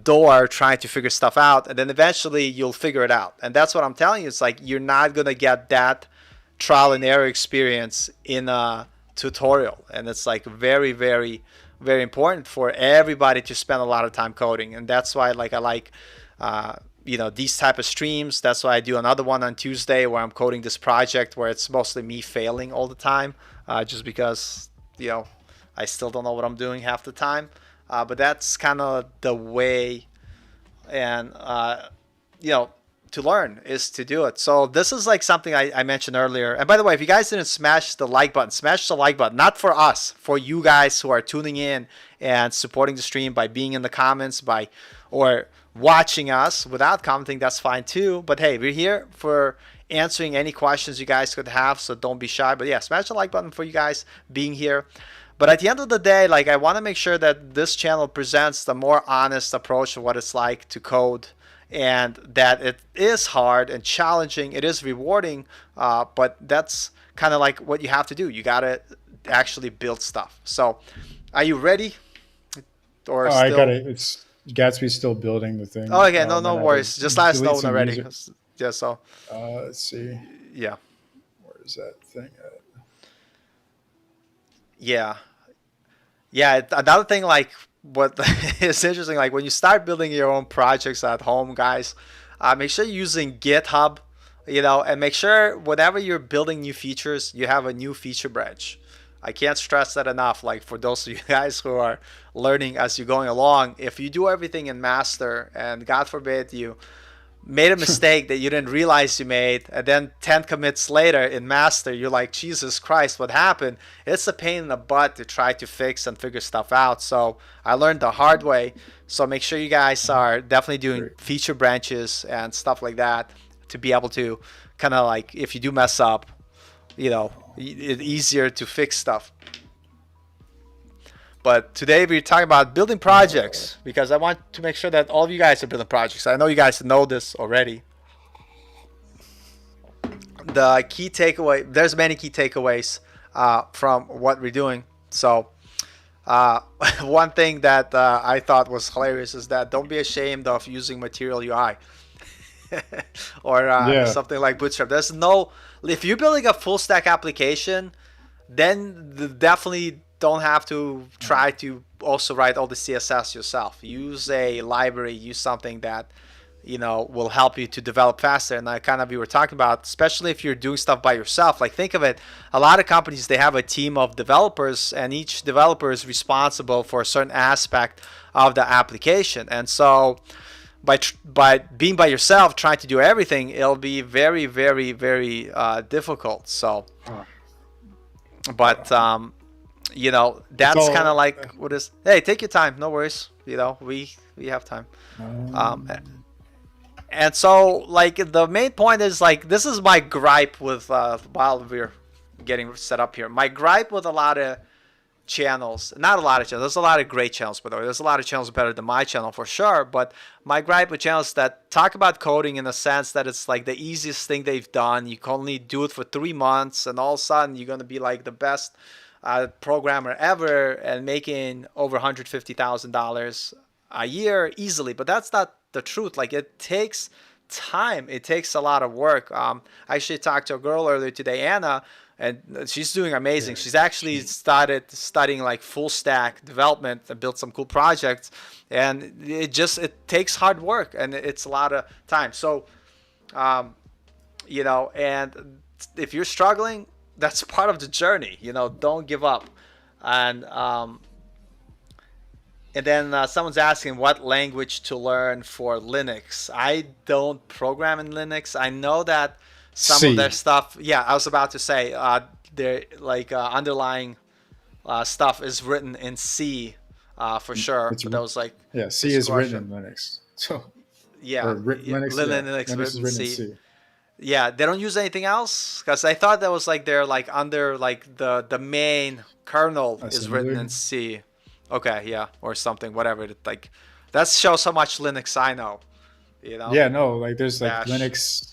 door trying to figure stuff out. And then eventually you'll figure it out. And that's what I'm telling you. It's like you're not gonna get that trial and error experience in a tutorial. And it's like very, very, very important for everybody to spend a lot of time coding. And that's why like I like these type of streams. That's why I do another one on Tuesday where I'm coding this project where it's mostly me failing all the time, just because I still don't know what I'm doing half the time. But that's kind of the way, and to learn is to do it. So this is like something I mentioned earlier. And by the way, if you guys didn't smash the like button, smash the like button. Not for us, for you guys who are tuning in and supporting the stream by being in the comments, or watching us without commenting. That's fine too. But hey, we're here for answering any questions you guys could have. So don't be shy. But yeah, smash the like button for you guys being here. But at the end of the day, like I want to make sure that this channel presents the more honest approach of what it's like to code, and that it is hard and challenging. It is rewarding, but that's kind of like what you have to do. You gotta actually build stuff. So, are you ready or Oh, I got still? it. It's Gatsby's still building the Oh, thing. okay, no, And no then I had to worries. Just let us know delete when they're some ready. user. Yeah. So, Let's see. yeah, Where is that thing at? yeah. Yeah, another thing like what is interesting, like when you start building your own projects at home, guys, make sure you're using GitHub, and make sure whenever you're building new features, you have a new feature branch. I can't stress that enough. Like for those of you guys who are learning as you're going along, if you do everything in master and God forbid you made a mistake that you didn't realize you made, and then 10 commits later in master you're like, Jesus Christ, what happened? It's a pain in the butt to try to fix and figure stuff out. So I learned the hard way. So make sure you guys are definitely doing Great. feature branches and stuff like that to be able to kind of like, if you do mess up, it's easier to fix stuff. But today we're talking about building projects because I want to make sure that all of you guys are building projects. I know you guys know this already. The key takeaway, there's many key takeaways from what we're doing. So uh, one thing that I thought was hilarious is that don't be ashamed of using Material UI or Yeah. something like Bootstrap. There's no, if you're building a full stack application, then definitely don't have to try to also write all the CSS yourself. Use a library, use something that will help you to develop faster. And I kind of, we were talking about, especially if you're doing stuff by yourself, like think of it, a lot of companies, they have a team of developers and each developer is responsible for a certain aspect of the application. And so by being by yourself trying to do everything, it'll be very, very, very difficult. So Uh, but it's that's kind of all. like what is, hey, take your time, no worries, we have time. um and so like the main point is like, this is my gripe with while we're getting set up here, my gripe with a lot of channels, not a lot of channels, there's a lot of great channels, by the way, there's a lot of channels better than my channel for sure, but my gripe with channels that talk about coding in the sense that it's like the easiest thing they've done, you can only do it for 3 months and all of a sudden you're going to be like the best programmer ever and making over $150,000 a year easily. But that's not the truth. Like it takes time. It takes a lot of work. I actually talked to a girl earlier today, Anna, and she's doing amazing. Yeah. She's actually started studying like full stack development and built some cool projects. And it takes hard work and it's a lot of time. So, and if you're struggling, that's part of the journey. Don't give up. And then someone's asking what language to learn for Linux. I don't program in Linux. I know that some of their C. stuff. Yeah, I was about to say their like underlying stuff is written in C for sure. It's But that was like Yeah. C just a is written in question. Linux. So Yeah, Linux. Yeah. Linux Linux is written in written in C. C. Yeah, they don't use anything else because I thought that was like they're like under like the main kernel is written in Assembler. C. Okay, yeah, or something, whatever. Like that shows how much Linux I know. You know, Yeah. No. Like there's like Bash.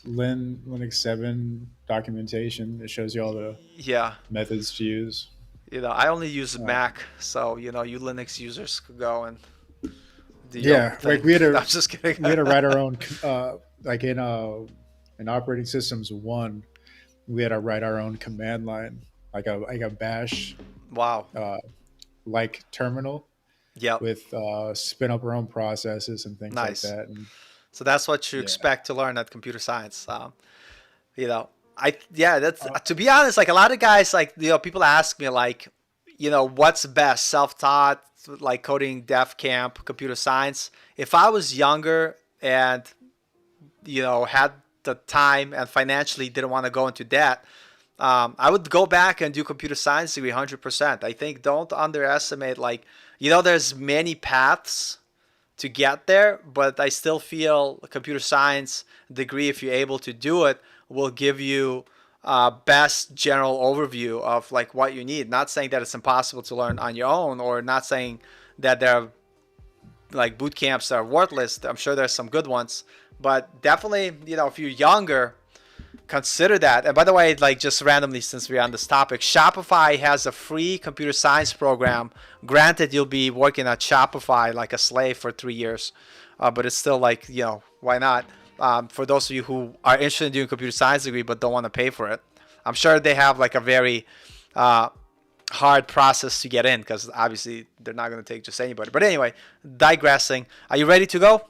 Linux 7 documentation. It shows you all the Yeah, methods to use. I only use Uh, Mac, so you Linux users could go and do your own yeah. thing. Like we had to I'm just kidding. we had to write our own. Like in operating systems one, we had to write our own command line, like a bash Wow. uh, like terminal Yep. with spin up our own processes and things like Nice. that. And So that's what you yeah, expect to learn at computer science. You know, yeah, that's uh, to be honest, like a lot of guys, like, people ask me like, what's best, self-taught, like coding, dev camp, computer science. If I was younger and, had the time and financially didn't want to go into debt, I would go back and do computer science degree 100%. I think don't underestimate, like, there's many paths to get there, but I still feel a computer science degree, if you're able to do it, will give you best general overview of like what you need. Not saying that it's impossible to learn on your own, or not saying that there are like boot camps that are worthless. I'm sure there's some good ones, but definitely, if you're younger, consider that. And by the way, like just randomly, since we're on this topic, Shopify has a free computer science program. Granted, you'll be working at Shopify like a slave for 3 years, but it's still like, why not? For those of you who are interested in doing a computer science degree but don't want to pay for it, I'm sure they have like a very uh, hard process to get in, because obviously they're not going to take just anybody. But anyway, digressing. Are you ready to go?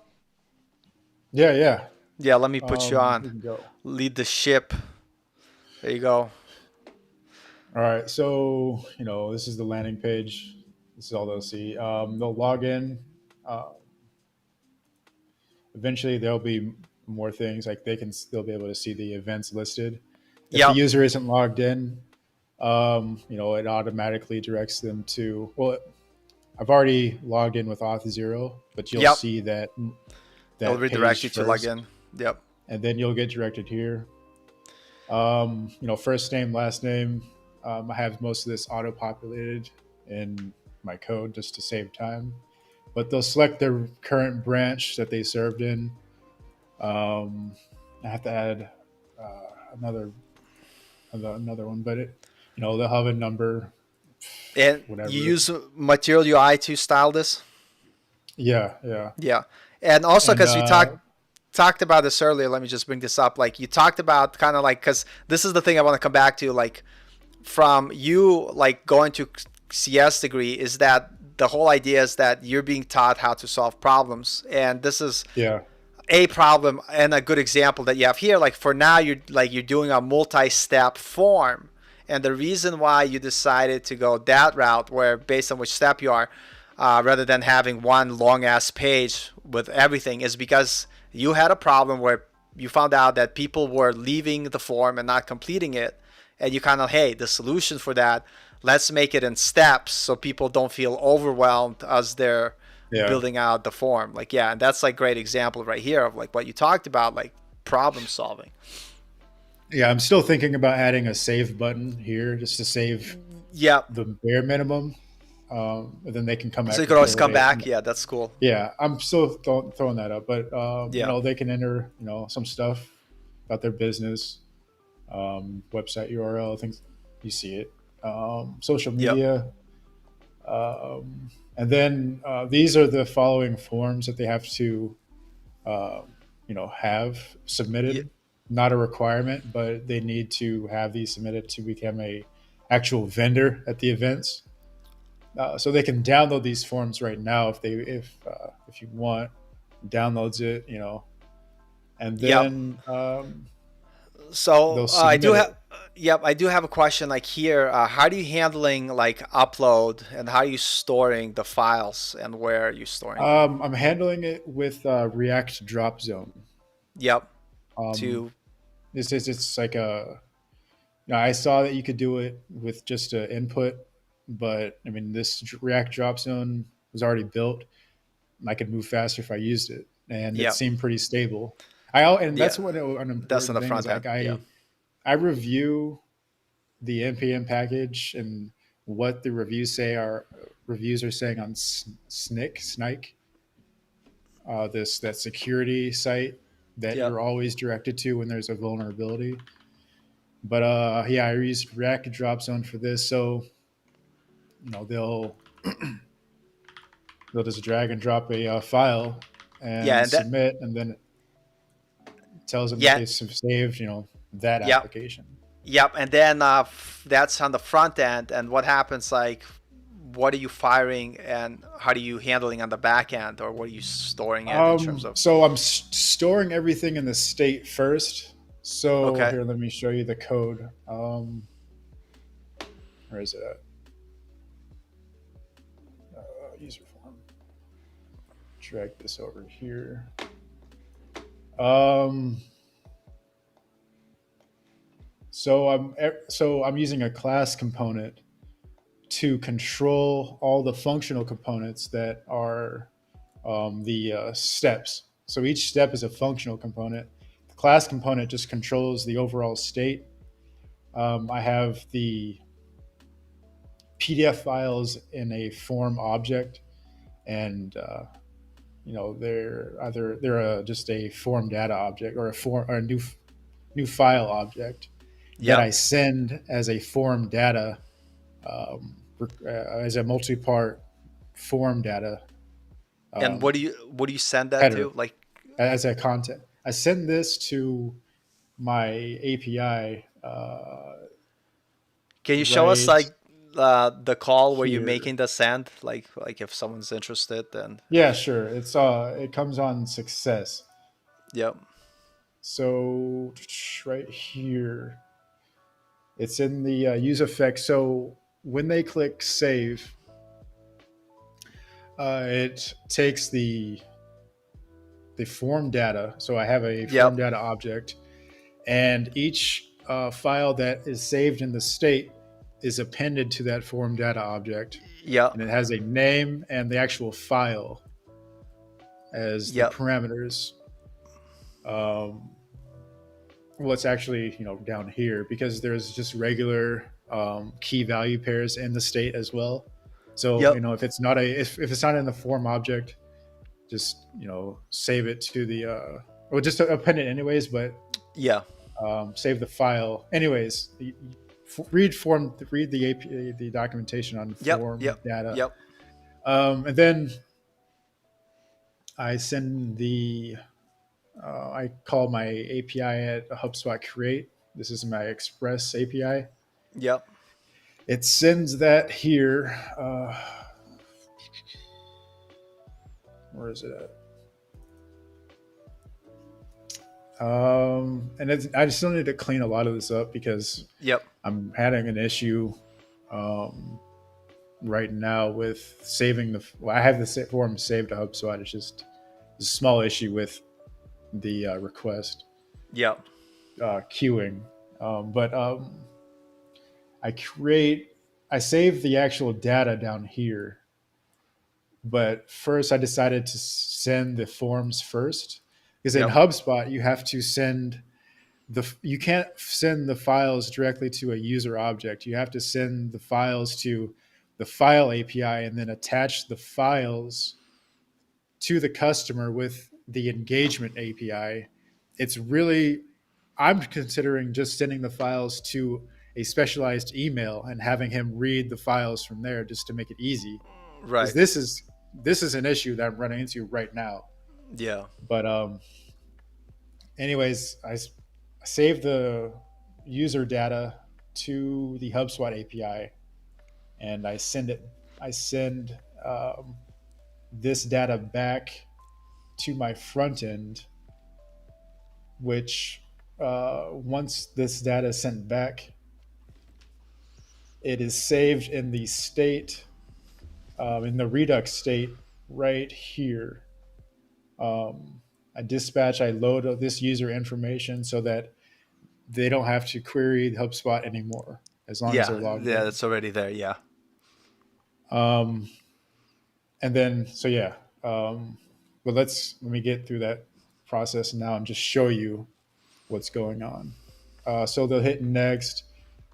Yeah, yeah. Yeah, let me put you We on. can go. Lead the ship. There you go. All right. So, this is the landing page. This is all they'll see. They'll log in. Uh, Eventually, there'll be more things like they can still be able to see the events listed. If the Yep. user isn't logged in, it automatically directs them to. Well, I've already logged in with Auth0, but you'll Yep. see that It'll redirect page you to log first, in. Yep. and then you'll get directed here. First name, last name. I have most of this auto populated in my code just to save time. But they'll select their current branch that they served in. I have to add another one, but they'll have a number, And you whatever. use Material UI to style this? Yeah, yeah, Yeah. And also, and because we talked about this earlier, let me just bring this up. Like you talked about kind of like, because this is the thing I want to come back to, like from you like going to CS degree, is that the whole idea is that you're being taught how to solve problems, and this is yeah, a problem and a good example that you have here. Like for now, you're doing a multi-step form, and the reason why you decided to go that route, where based on which step you are, rather than having one long ass page with everything, is because you had a problem where you found out that people were leaving the form and not completing it, and you kind of, hey, the solution for that, let's make it in steps so people don't feel overwhelmed as they're yeah, building out the form. Like, yeah, and that's like great example right here of like what you talked about, like problem solving. yeah. I'm still thinking about adding a save button here just to save Yeah. the bare minimum. And then they can come So you back could and always fill it come in. back. Yeah, that's cool. Yeah, I'm still throwing that up, but Yeah. they can enter some stuff about their business, website URL, things you see it, social Yep. media, and then these are the following forms that they have to have Yeah. submitted. Not a requirement, but they need to have these submitted to become a actual vendor at the events. So they can download these forms right now if you want. Downloads it, and Yep. then So they'll I do submit have. it. Yep, I do have a question. Like here, how are you handling like upload, and how are you storing the files, and where are you storing them? I'm handling it with React Drop Zone. Yep. Um, To it's like I saw that you could do it with just an input, but I mean this React Drop Zone was already built. I could move faster if I used it, and it Yep. seemed pretty stable. And Yeah. that's what an That's on important the thing is. front Like end. Yeah. I review the npm package and what the reviews are saying on Snike, this that security site that Yep. you're always directed to when there's a vulnerability. But yeah, I used React Drop Zone for this, so they'll just drag and drop a file Yeah. and And that. submit, and then it tells them that Yeah. they've saved that Yep. application. Yep. And then that's on the front end. And what happens? Like, what are you firing, and how are you handling on the back end, or what are you storing it in terms of? So I'm storing everything in the state first. So Okay. here, let me show you the code. Where is it at? User form. Drag this over here. Um, so I'm using a class component to control all the functional components that are the steps. So each step is a functional component. The class component just controls the overall state. I have the PDF files in a form object, and they're just a form data object or a new file object that I Yep. send as a form data as a multi-part form data And um, what do you send that to? header Like, as a content. I send this to my API can you show us right like the call where you're here. making the send? Like if someone's interested, then Yeah, sure. It comes on success. yep, So right here, it's in the use effect. So when they click save, it takes the form data. So I have a form yep, data object, and each file that is saved in the state is appended to that form data object, yep, and it has a name and the actual file as the yep, parameters. Um, well, it's actually down here because there's just regular key value pairs in the state as well. So yep, if it's not if it's not in the form object, just save it to the or just append it anyways. But yeah, save the file anyways. Read the API, the documentation on yep, form yep, data, yep, and then I send the I call my API at HubSpot create. This is my Express API. yep, It sends that here. Where is it at? I still need to clean a lot of this up because yep. I'm having an issue um, right now with saving the. Well, I have the form saved to HubSpot. It's just a small issue with the request Yep. queuing. But I create, I save the actual data down here. But first, I decided to send the forms first because in Yep. HubSpot you have to send you can't send the files directly to a user object. You have to send the files to the file API and then attach the files to the customer with the engagement API. It's really, I'm considering just sending the files to a specialized email and having him read the files from there just to make it easy. Because Right. this is an issue that I'm running into right now. Yeah. But anyways, I save the user data to the HubSpot API and I send this data back to my front end, which once this data is sent back, it is saved in the state, in the Redux state right here. I load this user information so that they don't have to query HubSpot anymore as long as Yeah. they're logged Yeah. in. That's already there. Yeah. Um, and then, so yeah, but let me get through that process now and just show you what's going on. So they'll hit next,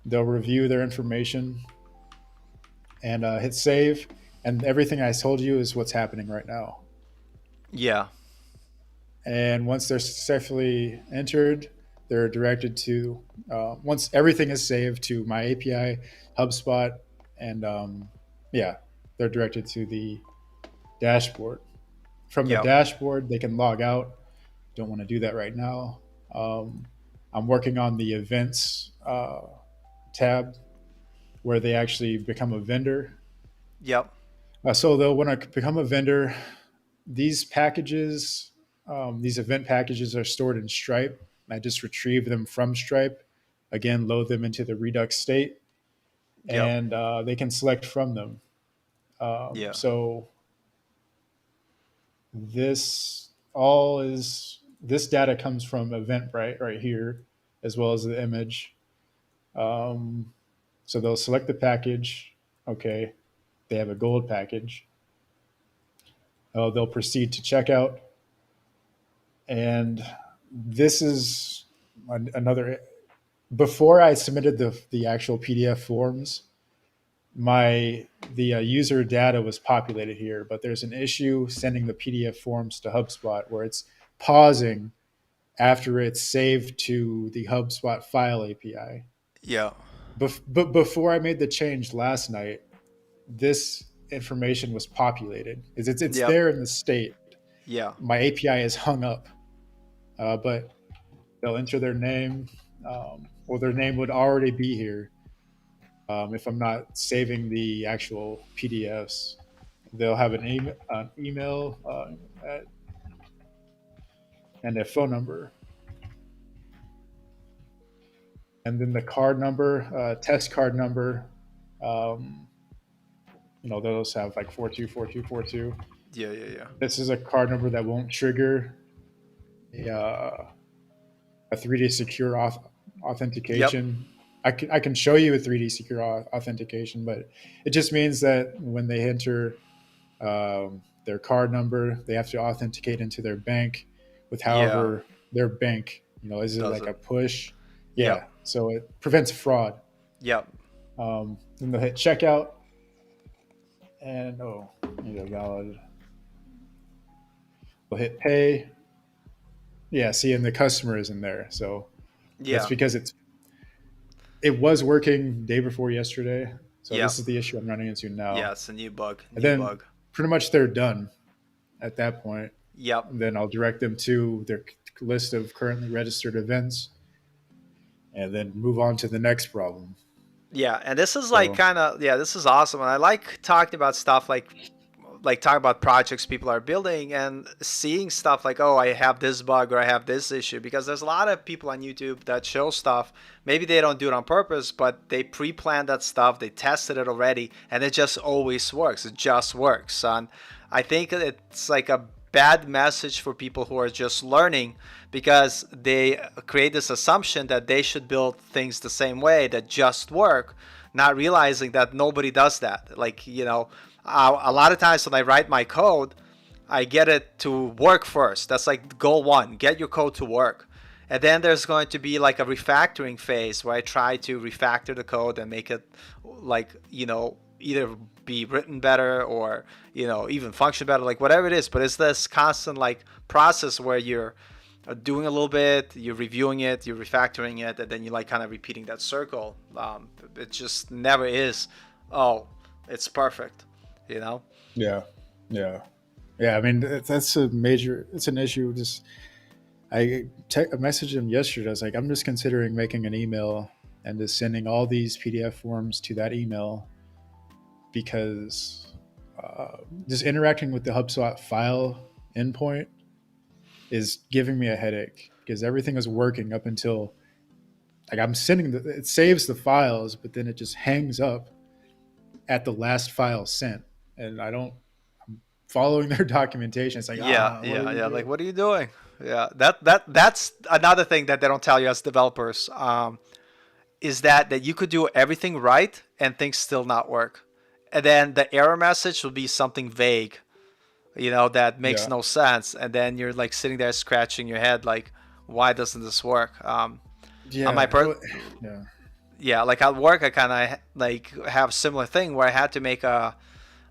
they'll review their information and hit save. And everything I told you is what's happening right now. Yeah. And once they're successfully entered, they're directed to, once everything is saved to my API, HubSpot, and yeah, they're directed to the dashboard. From the Yep. dashboard, they can log out. Don't want to do that right now. Um, I'm working on the events tab where they actually become a vendor. Yep. So they'll want to become a vendor. These packages, these event packages are stored in Stripe. I just retrieve them from Stripe. Again, load them into the Redux state, Yep. and they can select from them. Yeah. So this data comes from Eventbrite right here, as well as the image. Um, so they'll select the package. Okay, they have a gold package. They'll proceed to checkout, and this is another. before I submitted the actual PDF forms, my the user data was populated here, but there's an issue sending the PDF forms to HubSpot where it's pausing after it's saved to the HubSpot file API. Yeah. But before I made the change last night, this information was populated. It's Yep. there in the state. Yeah. My API is hung up, but they'll enter their name, or their name would already be here if I'm not saving the actual PDFs. They'll have an email and a phone number, and then the card number, test card number. Um, those have like 424242. Yeah. Yeah. Yeah. This is a card number that won't trigger a 3D secure Yep. authentication. I can show you a 3D secure authentication, but it just means that when they enter their card number, they have to authenticate into their bank with Yeah. however their bank, is it Does like it? a push? Yep. Yeah. So it prevents fraud. Yep. Then they'll hit checkout and, oh, valid. They'll hit pay. Yeah. See, and the customer is in there. So that's Yeah. because it was working day before yesterday. So Yeah. this is the issue I'm running into Yeah. now. It's a new bug. And New then bug. pretty much they're done at that point. Yep. And then I'll direct them to their list of currently registered events and then move on to the next problem. Yeah, and this is like So, kind of, yeah, this is awesome, and I like talking about stuff like talking about projects people are building and seeing stuff like, oh, I have this bug or I have this issue, because there's a lot of people on YouTube that show stuff. Maybe they don't do it on purpose, but they pre-planned that stuff, they tested it already, and it just always works. It just works. And I think it's like a bad message for people who are just learning, because they create this assumption that they should build things the same way that just work, not realizing that nobody does that. Like, a lot of times when I write my code, I get it to work first. That's like goal one: get your code to work. And then there's going to be like a refactoring phase where I try to refactor the code and make it like, either be written better or, even function better, like whatever it is. But it's this constant like process where you're doing a little bit, you're reviewing it, you're refactoring it, and then you like kind of repeating that circle. It just never is, oh, it's perfect, you know? yeah. Yeah. Yeah. I mean, that's it's an issue. Just, I messaged him yesterday. I was like, I'm just considering making an email and just sending all these PDF forms to that email because just interacting with the HubSpot file endpoint is giving me a headache because everything is working up until like I'm sending it saves the files, but then it just hangs up at the last file sent, and I don't. I'm following their documentation. It's like, Yeah, what do yeah, we yeah. Like, do? what are you doing? Yeah, that's another thing that they don't tell you as developers. Is that you could do everything right and things still not work, and then the error message will be something vague, that makes Yeah, no sense, and then you're like sitting there scratching your head, like, why doesn't this work? On my yeah, yeah, Yeah, like at work, I kind of like have similar thing where I had to make a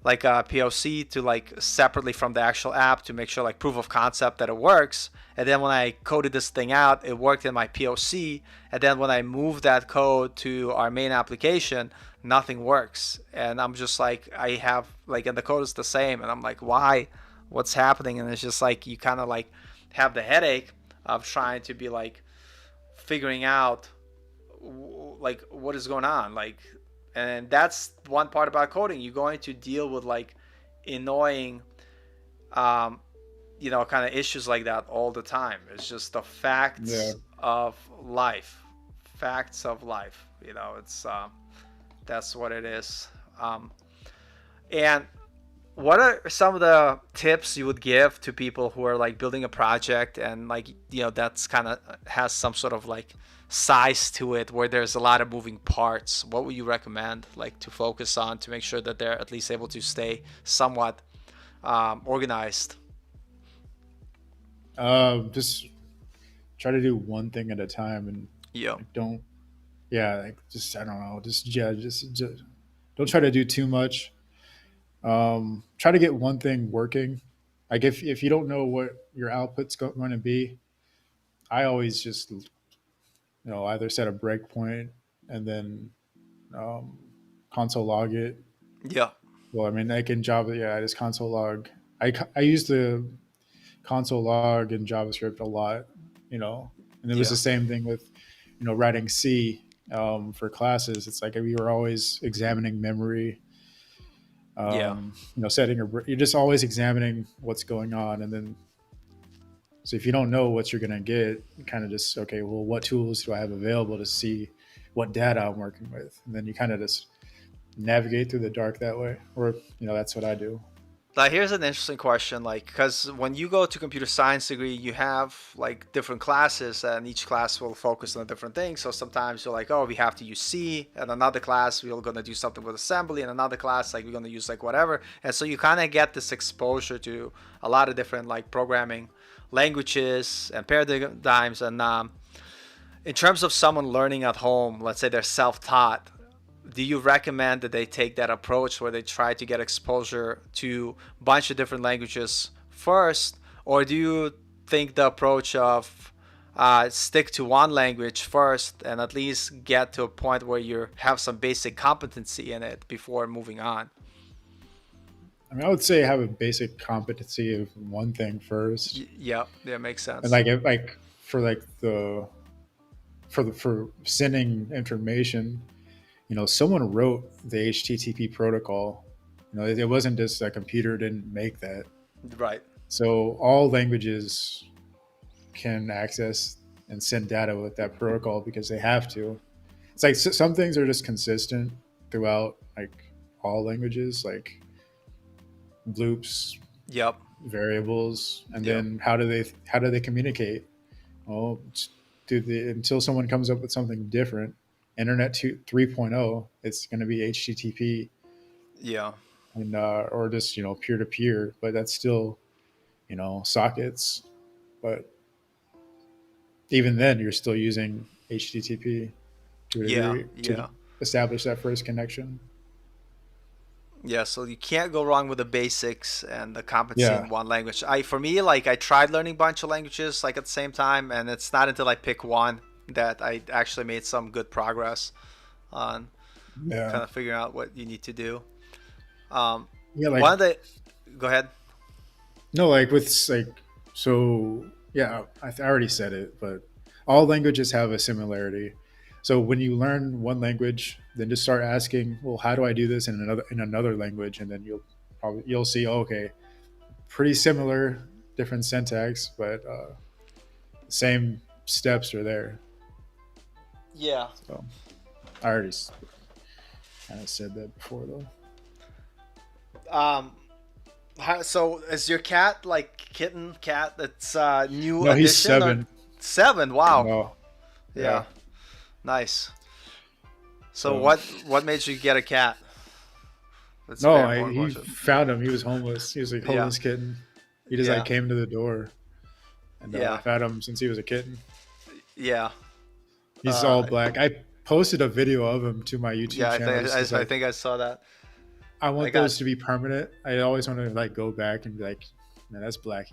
POC to like separately from the actual app to make sure like proof of concept that it works. And then when I coded this thing out, it worked in my POC. And then when I moved that code to our main application, nothing works. And I'm just like, I have like, and the code is the same. And I'm like, why? What's happening? And it's just like, you kind of like have the headache of trying to be like figuring out like what is going on, like, and that's one part about coding. You're going to deal with like annoying um kind of issues like that all the time. It's just the yeah. facts of life, it's that's what it is. And what are some of the tips you would give to people who are like building a project and like, that's kind of has some sort of like size to it where there's a lot of moving parts? What would you recommend like to focus on to make sure that they're at least able to stay somewhat organized? Just try to do one thing at a time, and Yeah. like, don't yeah, like just I don't know, just don't try to do too much. Try to get one thing working. Like if you don't know what your output's going to be, I always just either set a breakpoint and then um, console log it. Yeah, Well, I mean, like in Java, yeah, I just console log. I use the console log in JavaScript a lot, and it was yeah, the same thing with, writing C for classes. It's like we were always examining memory, yeah. setting you're just always examining what's going on. And then, so if you don't know what you're going to get, you kind of just, okay, well, what tools do I have available to see what data I'm working with? And then you kind of just navigate through the dark that way. Or, that's what I do. Now here's an interesting question, like, because when you go to computer science degree, you have like different classes, and each class will focus on a different thing. So sometimes you're like, oh, we have to use C, and another class we're gonna do something with assembly, and another class like we're gonna use like whatever. And so you kind of get this exposure to a lot of different like programming languages and paradigms. And in terms of someone learning at home, let's say they're self-taught, do you recommend that they take that approach where they try to get exposure to a bunch of different languages first, or do you think the approach of stick to one language first and at least get to a point where you have some basic competency in it before moving on? I mean, I would say have a basic competency of one thing first, Yeah, yeah, makes and sense. like for like for sending information, someone wrote the HTTP protocol. It wasn't just a computer didn't make that. Right. So all languages can access and send data with that protocol because they have to. It's like some things are just consistent throughout like all languages, like loops, Yep. variables, and Yep. then how do they communicate? Well, until someone comes up with something different, Internet 3.0, it's going to be HTTP Yeah. and or just peer to peer, but that's still sockets. But even then, you're still using HTTP to a Yeah. degree to Yeah. establish that first connection. Yeah, so you can't go wrong with the basics and the competency Yeah, in one language. For me, like I tried learning a bunch of languages like at the same time, and it's not until I pick one that I actually made some good progress on yeah, kind of figuring out what you need to do. Um, yeah. Like one of the, go ahead. no, like with like so. Yeah, I already said it, but all languages have a similarity. So when you learn one language, then just start asking, well, how do I do this in another language, and then you'll see, oh, okay, pretty similar, different syntax, but same steps are there. Yeah. So I already kind of said that before, though. Um, so is your cat like kitten cat? That's new No, he's addition or 7. 7? Wow. No, Yeah. yeah. Nice. So So what made you get a cat? That's a no, very important he question. found him. He was homeless. He was like Yeah. homeless kitten. He just like Yeah. came to the door, and Yeah. I've had him since he was a kitten. Yeah. He's all Uh, black. I posted a video of him to my YouTube yeah. I channel think just because I think I saw that. I I want got. those to be permanent. I always want to like go back and be like, man, that's Blackie.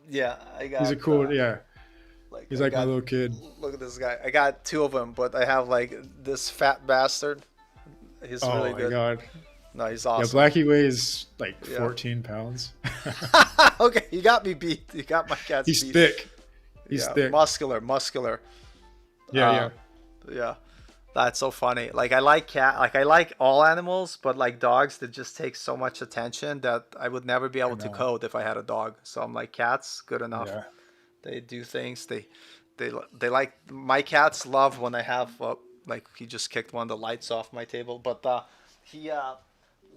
Yeah. I He's a got. cool, yeah. Like He's I like my got. little kid. Look at this guy. I got 2 of them, but I have like this fat bastard. He's Oh really my good. god. No, he's Yeah, awesome. Blackie weighs like Yeah. 14 pounds. Okay, you got me beat. You got my cats He's beat. thick. He's Yeah. thick. Muscular. Yeah, Uh, yeah. yeah. That's so funny. Like I like I like all animals, but like dogs that just take so much attention that I would never be I able to know. code if I had a dog. So I'm like cats, good enough. Yeah. They do things. They like my cats love when I have like he just kicked one of the lights off my table, but he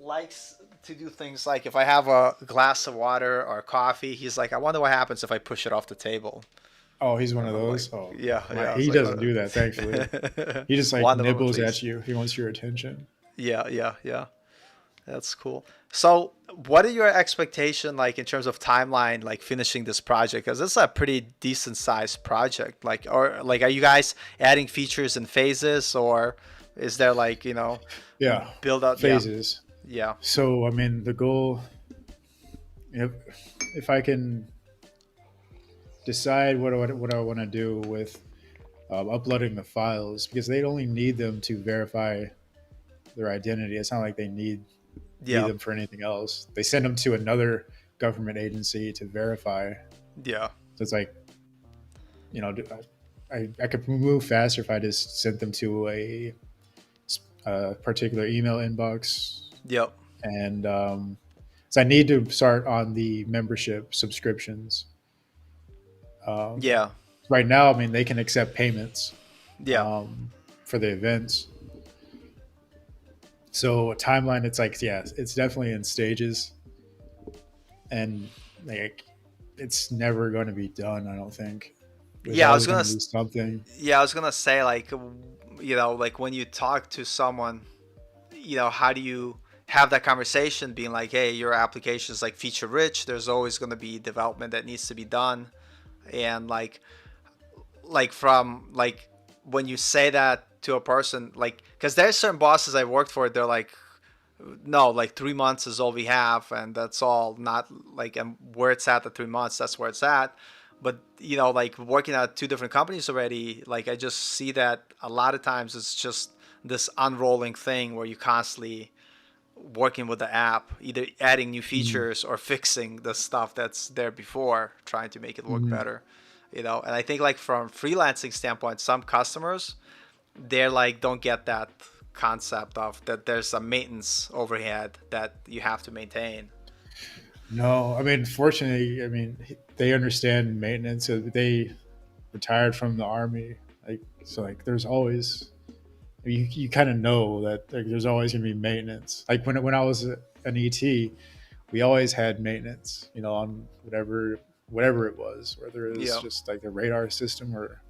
likes to do things like if I have a glass of water or coffee, he's like, I wonder what happens if I push it off the table. Oh, he's one of And I'm like, those. Oh, yeah, yeah. I was he like, doesn't do that, thankfully. He just like one of them at nibbles at least. you. He wants your attention. Yeah, yeah, yeah. That's cool. So, what are your expectation like in terms of timeline, like finishing this project? Because it's a pretty decent sized project. Like, or like, are you guys adding features in phases, or is there like Yeah, build out? Yeah, phases. yeah, So I mean, the goal, if if I can decide what I want to do with uploading the files, because they only need them to verify their identity. It's not like they need yeah, them for anything else. They send them to another government agency to verify. yeah, So it's like, you know, I could move faster if I just sent them to a particular email inbox. yep, And so I need to start on the membership subscriptions. Um, yeah, right now, I mean, they can accept payments yeah, um, for the events. So a timeline, it's like, yeah, it's definitely in stages, and like, it's never going to be done. I don't think there's yeah. always going to be something. I was gonna say like, like when you talk to someone, how do you have that conversation being like, hey, your application is like feature rich. There's always gonna be development that needs to be done, and from like when you say that to a person, like because there's certain bosses I worked for, they're like, no, like 3 months is all we have, and that's all. Not like, and where it's at 3 months, that's where it's at. But like working at two different companies already, like I just see that a lot of times it's just this unrolling thing where you constantly working with the app, either adding new Mhm. features or fixing the stuff that's there before, trying to make it work Mhm. better. And I think like from freelancing standpoint, some customers, they're like don't get that concept of that there's a maintenance overhead that you have to maintain. No, I mean, fortunately, I mean, they understand maintenance. So they retired from the army, like, so like there's always, you kind of know that like, there's always going to be maintenance. Like when I was an ET, we always had maintenance, on whatever it was, whether it was Yeah, just like a radar system or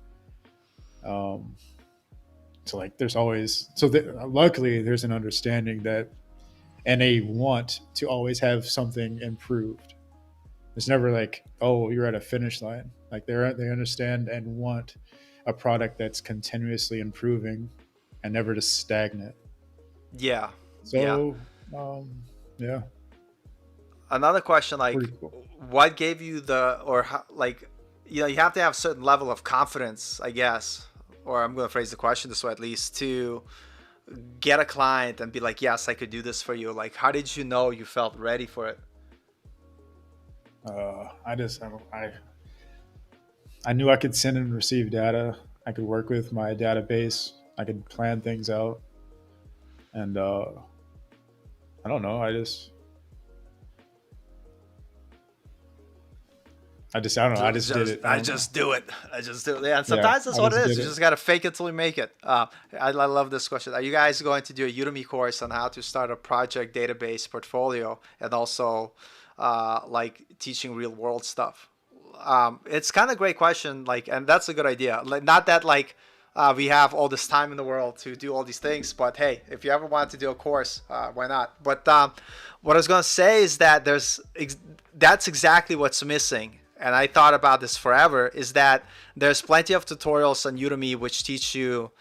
um, so like there's always luckily there's an understanding that, and a want to always have something improved. It's never like, oh, you're at a finish line. Like they understand and want a product that's continuously improving and never just stagnant. yeah, yeah. So yeah, Another question, like, pretty cool. what gave you the, or how, like, you have to have a certain level of confidence, I guess, or I'm going to phrase the question this way at least, to get a client and be like, yes, I could do this for you. Like, how did you know you felt ready for it? I knew I could send and receive data. I could work with my database. I could plan things out, and I don't know. I don't know. I just did it. I I don't know. just do it. I just do it. Yeah, and Yeah, sometimes that's I what it just is. did You it. just gotta fake it till you make it. I love this question. Are you guys going to do a Udemy course on how to start a project database portfolio and also like teaching real world stuff? It's kind of great question. Like, and that's a good idea. Like, not that like we have all this time in the world to do all these things, but hey, if you ever want to do a course, why not? But what I was gonna say is that that's exactly what's missing. And I thought about this forever, is that there's plenty of tutorials on Udemy which teach you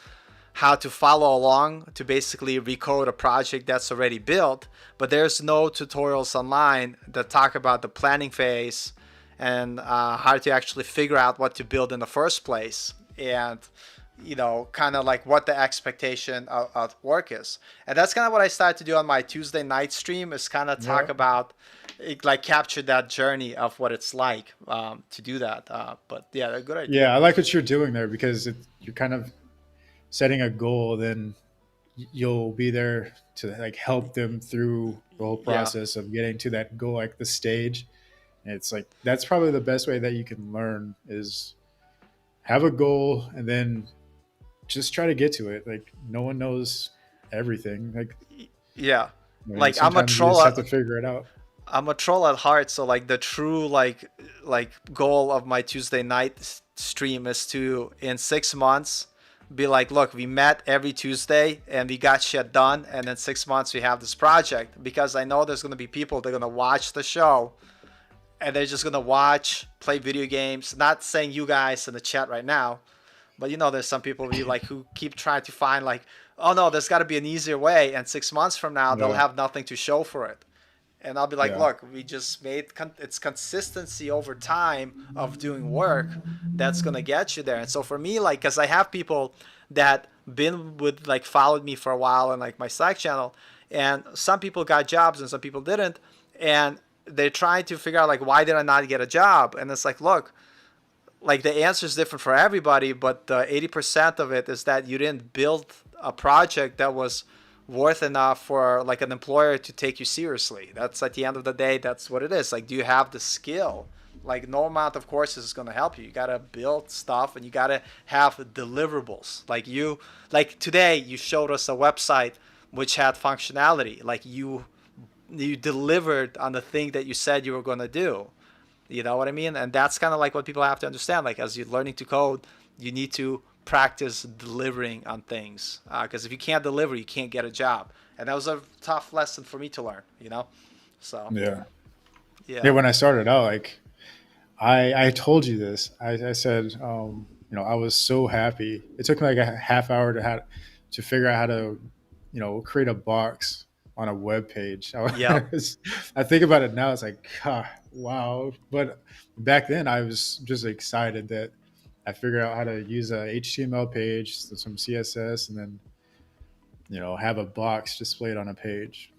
how to follow along to basically recode a project that's already built, but there's no tutorials online that talk about the planning phase and how to actually figure out what to build in the first place, and kind of like what the expectation of work is. And that's kind of what I started to do on my Tuesday night stream, is kind of Yeah, talk about like capture that journey of what it's like to do that. But yeah, a good yeah. idea. I like what you're doing there because you're kind of setting a goal. Then you'll be there to like help them through the whole Yeah, process of getting to that goal, like the stage. And it's like that's probably the best way that you can learn is have a goal and then just try to get to it. Like no one knows everything. Like yeah. Like sometimes you just have to figure it out. I'm a troll at heart, so like the true like goal of my Tuesday night stream is to, in 6 months, be like, look, we met every Tuesday and we got shit done, and in 6 months we have this project, because I know there's going to be people that are going to watch the show and they're just going to watch, play video games. Not saying you guys in the chat right now, but there's some people who keep trying to find like, oh no, there's got to be an easier way, and 6 months from now they'll Yeah. have nothing to show for it. And I'll be like, Yeah. look, we just made it's consistency over time of doing work that's gonna get you there. And so for me, like, cause I have people that been with like followed me for a while and like my Slack channel, and some people got jobs and some people didn't, and they're trying to figure out like, why did I not get a job? And it's like, look, like the answer is different for everybody, but the 80% of it is that you didn't build a project that was worth enough for like an employer to take you seriously. That's at the end of the day, that's what it is. Like, do you have the skill? Like, no amount of courses is going to help you. You got to build stuff and you got to have deliverables. Like today you showed us a website which had functionality. Like you delivered on the thing that you said you were going to do. You know what I mean? And that's kind of like what people have to understand. Like, as you're learning to code, you need to practice delivering on things. Because if you can't deliver, you can't get a job. And that was a tough lesson for me to learn. So, Yeah. Yeah. yeah. When I started out, like I told you this. I said, I was so happy. It took me like a half hour to figure out how to, create a box on a web page. Yep. I think about it now. It's like, wow. But back then, I was just excited that I figured out how to use a HTML page, some CSS, and then have a box displayed on a page.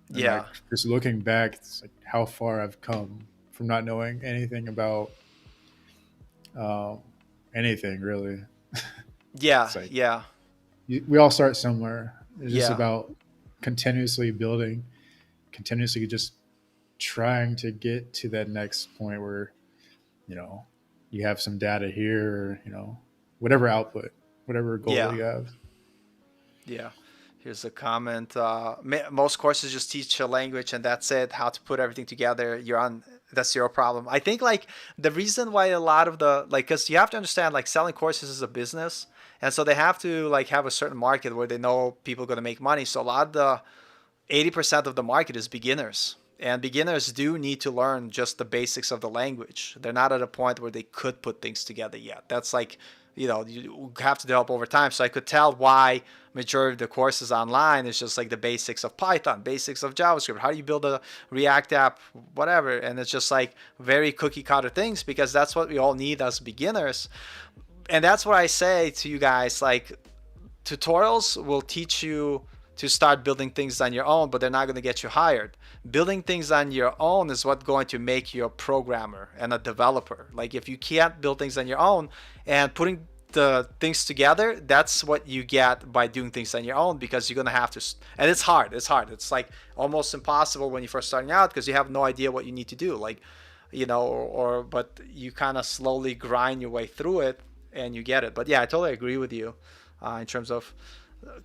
And like Yeah. just looking back, it's like how far I've come from not knowing anything about uh, anything really. Yeah. It's like Yeah. we all start somewhere. It's just Yeah. about continuously building, continuously just trying to get to that next point where you know you have some data here, whatever output, whatever goal Yeah. you have. Yeah. Here's a comment. Most courses just teach a language and that's it. How to put everything together. That's your problem. I think like the reason why a lot of because you have to understand like selling courses is a business. And so they have to like have a certain market where they know people are going to make money. So a lot of the 80% of the market is beginners. And beginners do need to learn just the basics of the language. They're not at a point where they could put things together yet. That's like, you have to develop over time. So I could tell why majority of the courses online is just like the basics of Python, basics of JavaScript, how do you build a React app, whatever. And it's just like very cookie cutter things because that's what we all need as beginners. And that's what I say to you guys, like tutorials will teach you to start building things on your own, but they're not going to get you hired. Building things on your own is what's going to make you a programmer and a developer. Like if you can't build things on your own and putting the things together, that's what you get by doing things on your own because you're going to have to, and it's hard. It's like almost impossible when you're first starting out because you have no idea what you need to do. Like, but you kind of slowly grind your way through it and you get it. But yeah, I totally agree with you in terms of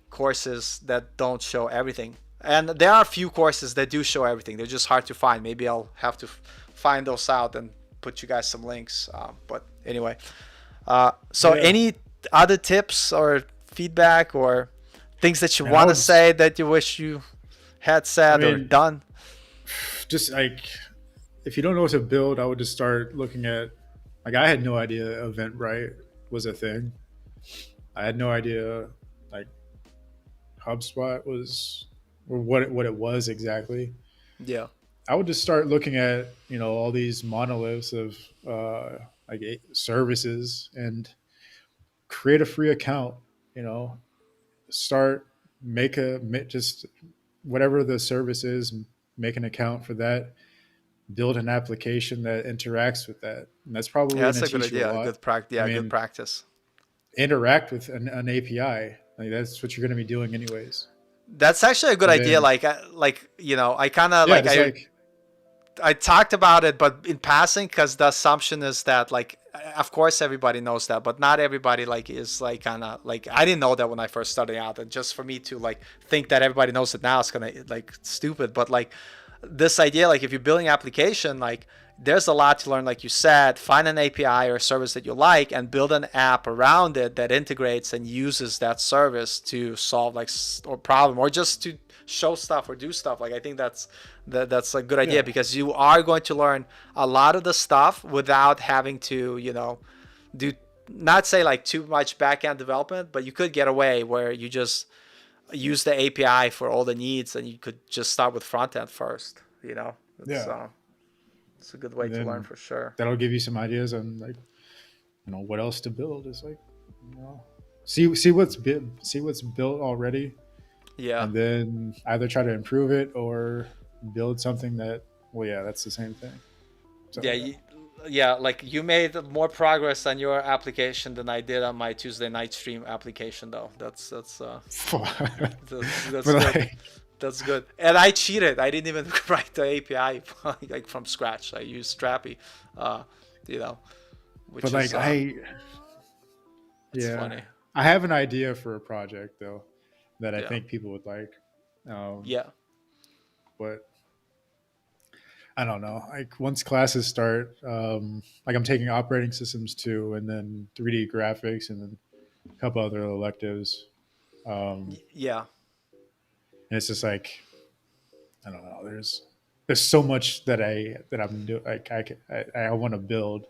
courses that don't show everything. And there are a few courses that do show everything. They're just hard to find. Maybe I'll have to find those out and put you guys some links. But anyway, so Yeah. any other tips or feedback or things that you And I want to would say that you wish you had said or mean, done? just like if you don't know what to build, I would just start looking at like I had no idea Eventbrite was a thing. I had no idea like HubSpot was or what it was exactly. Yeah. I would just start looking at all these monoliths of services and create a free account. You know, start just whatever the service is, make an account for that. Build an application that interacts with that, and that's Yeah, probably going that's to a good teach you a idea. lot. I Good mean, practice. interact with an API. Like that's what you're going to be doing anyways. That's actually a good And idea. then I kind of yeah, just like I talked about it, but in passing, because the assumption is that like, of course, everybody knows that, but not everybody like is like kind of like I didn't know that when I first started out, and just for me to like think that everybody knows it now is kind of like stupid. But like this idea, like if you're building an application, like there's a lot to learn. Like you said, find an API or a service that you like and build an app around it that integrates and uses that service to solve like or problem or just to show stuff or do stuff. Like I think that's a good idea Yeah, because you are going to learn a lot of the stuff without having to, do not say like too much backend development, but you could get away where you just use the API for all the needs and you could just start with front end first. It's yeah, it's a good way and to learn then for sure. that'll give you some ideas on like what else to build. Is like see what's built already, Yeah. and then either try to improve it or build something that well yeah that's the same thing. Yeah, So yeah. yeah, like you made more progress on your application than I did on my Tuesday night stream application though. That's But good. like That's good. And I cheated. I didn't even write the API like from scratch. I used Strappy, uh, you know, but which like is I it's yeah funny. I have an idea for a project though that I Yeah. think people would like. Yeah. But I don't know. Like once classes start, like I'm taking operating systems too, and then 3D graphics, and then a couple other electives. Um, Yeah. and it's just like I don't know. There's so much that I'm doing. Like I want to build.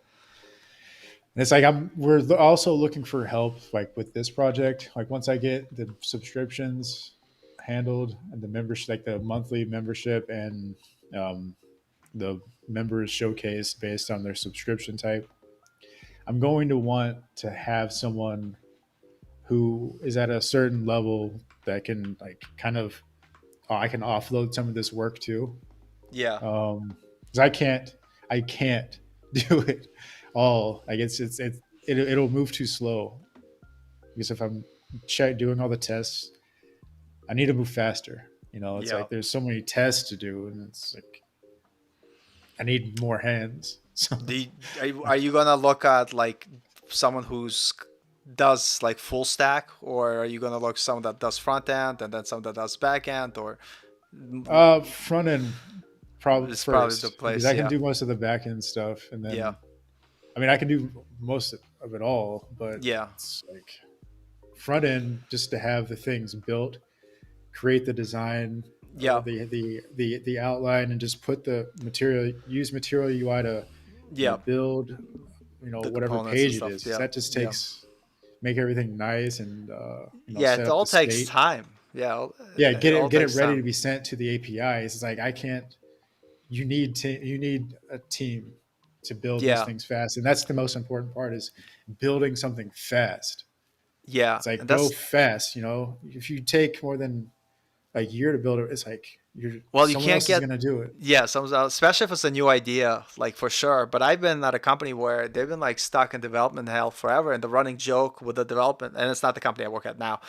And it's like we're also looking for help like with this project. Like once I get the subscriptions handled and the membership, like the monthly membership and um, the members showcase based on their subscription type. I'm going to want to have someone who is at a certain level that can like kind of I can offload some of this work to. Yeah. 'Cause I can't do it all. Like it'll move too slow because if I'm doing all the tests, I need to move faster. It's Yeah. like there's so many tests to do, and it's like I need more hands. So Are you gonna look at like someone who's does like full stack, or are you gonna look someone that does front end and then someone that does back end, or front end probably it's probably the first because place? I can Yeah. do most of the back end stuff, and Yeah. then I mean I can do most of it all, but Yeah. it's like front end just to have the things built, create the design, Yeah. the outline, and just put the material, use material UI to Yeah. build The whatever components and page it stuff. is. 'Cause Yeah. that just Yeah. takes make everything nice and Yeah. set It up all the takes state. time. Yeah. Yeah, It all get it takes ready time. to be sent to the APIs. It's like I can't. You need a team to build these Yeah. things fast, and that's the most important part is building something fast. Yeah. It's like And go that's fast. If you take more than a year to build it, it's like well, you someone can't else is get. gonna do it. Yeah, especially if it's a new idea, like for sure. But I've been at a company where they've been like stuck in development hell forever, and the running joke with the development, and it's not the company I work at now.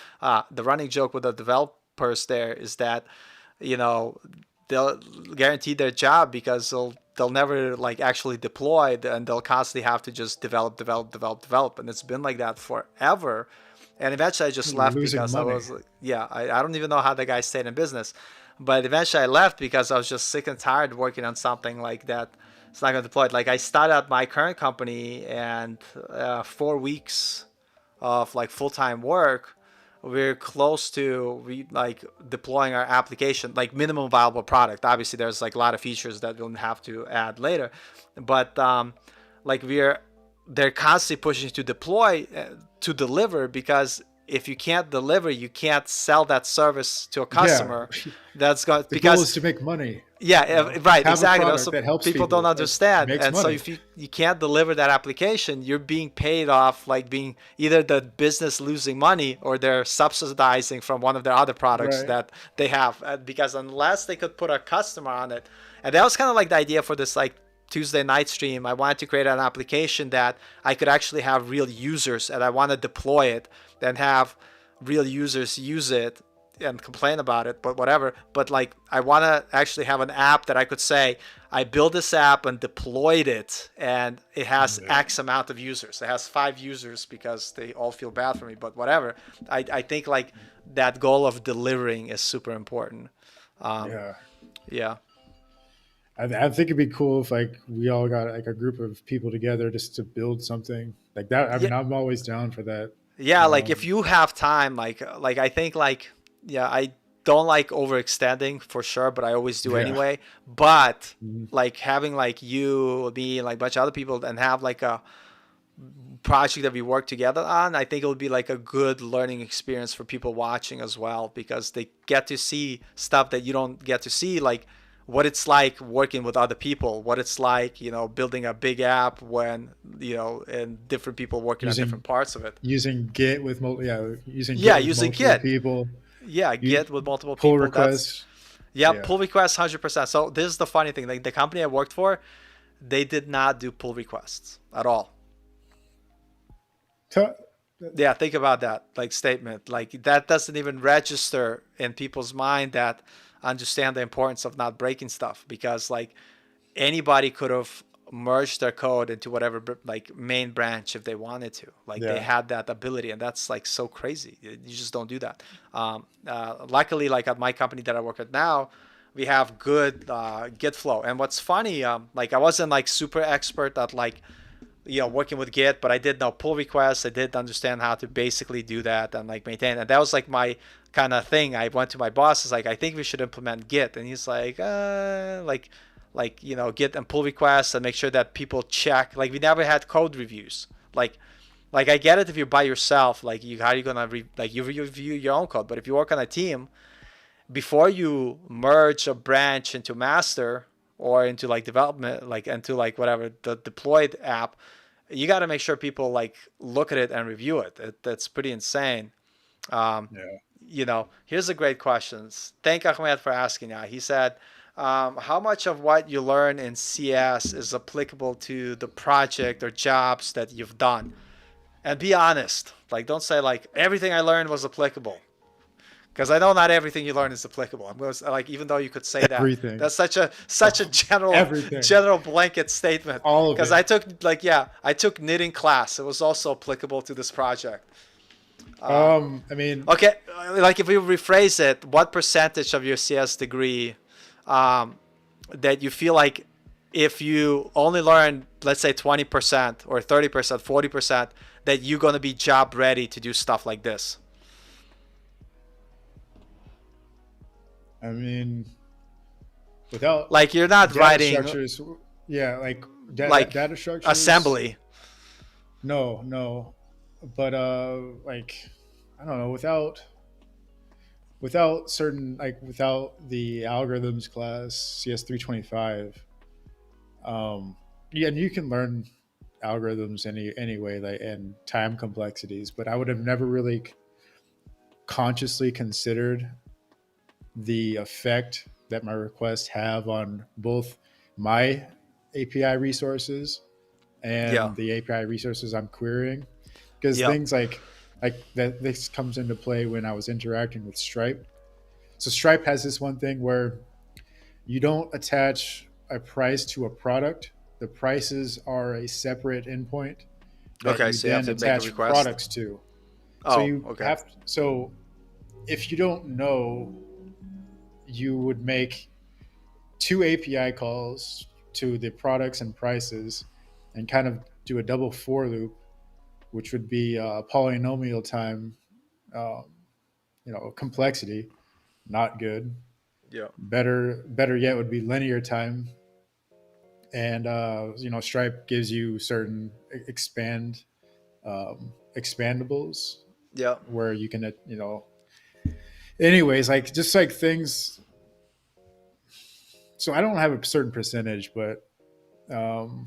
The running joke with the developers there is that, you know, they'll guarantee their job because they'll never like actually deploy, and they'll constantly have to just develop, and it's been like that forever. And eventually I just You're left losing because I money. was like, yeah, I don't even know how the guy stayed in business. But eventually I left because I was just sick and tired working on something like that. It's not going to deploy it. Like I started at my current company and 4 weeks of like full-time work, we're close to like deploying our application, like minimum viable product. Obviously there's like a lot of features that we'll have to add later, but like they're constantly pushing to deploy, to deliver, because if you can't deliver, you can't sell that service to a Yeah, customer. That's going the goal is because to make money. yeah, right, Have a exactly. product Also, that helps people don't people that understand, makes and so money. if you can't deliver that application, you're being paid off like being either the business losing money or they're subsidizing from one of their other products Right. that they have. Because unless they could put a customer on it, and that was kind of like the idea for this like Tuesday night stream. I wanted to create an application that I could actually have real users, and I want to deploy it and have real users use it and complain about it, but whatever. But like, I want to actually have an app that I could say, I built this app and deployed it, and it has Yeah. X amount of users. It has 5 users because they all feel bad for me, but whatever. I think like that goal of delivering is super important. Um, Yeah. yeah. I think it'd be cool if like we all got like a group of people together just to build something like that. I Yeah, mean, I'm always down for that. yeah. Like if Um, you have time, like I think like yeah, I don't like overextending for sure, but I always do yeah, anyway. But Mhm. like having like you, me, and like a bunch of other people, and have like a project that we work together on, I think it would be like a good learning experience for people watching as well, because they get to see stuff that you don't get to see, like what it's like working with other people, what it's like, building a big app when, and different people working on different using parts of it. using Git with using Git Yeah, with using multiple Git. people. Yeah, You Git with multiple pull people. That's requests. yeah, Yeah. pull requests 100%. So this is the funny thing. Like the company I worked for, they did not do pull requests at all. Tell- Yeah, think about that like statement. Like that doesn't even register in people's mind that understand the importance of not breaking stuff, because like anybody could have merged their code into whatever like main branch if they wanted to. Like they yeah. had that ability, and that's like so crazy. You just don't do that. Luckily, like at my company that I work at now, we have good Git flow. And what's funny, like I wasn't like super expert at like working with Git, but I did know pull requests. I did understand how to basically do that and like maintain. And that was like my kind of thing. I went to my boss. Is like, I think we should implement Git, and he's like Git and pull requests and make sure that people check. Like we never had code reviews. Like I get it if you're by yourself. Like how are you gonna like you review your own code? But if you work on a team, before you merge a branch into master or into like development, like into like whatever the deployed app, you got to make sure people like look at it and review it. That's pretty insane. Um, Yeah. Here's a great question. Thank Ahmed for asking that. He said, how much of what you learn in CS is applicable to the project or jobs that you've done? And be honest. Like, don't say like everything I learned was applicable, because I know not everything you learn is applicable. I'm going to like, even though you could say that, Everything. that's such a general Everything. general blanket statement. All of Because it. I took knitting class. It was also applicable to this project. I mean, Okay, like if we rephrase it, what percentage of your CS degree um, that you feel like if you only learn, let's say 20% or 30%, 40%, that you're going to be job ready to do stuff like this? I mean, without Like you're not data writing structures, yeah, like like data structures. assembly. No, no, but like I don't know, without certain like without the algorithms class CS 325. Yeah, and you can learn algorithms anyway, like and time complexities, but I would have never really consciously considered the effect that my requests have on both my API resources Yeah. and the API resources I'm querying. Because Yep. things like that this comes into play when I was interacting with Stripe. So Stripe has this one thing where you don't attach a price to a product. The prices are a separate endpoint that Okay, you so you have then to make a attach request. products to. So Oh, you okay. have so if you don't know, you would make two API calls to the products and prices and kind of do a double for loop, which would be polynomial time, um, complexity, not good. Yeah. Better yet would be linear time, and Stripe gives you certain expandables Yeah. where you can anyways, like just like things. So I don't have a certain percentage, but um,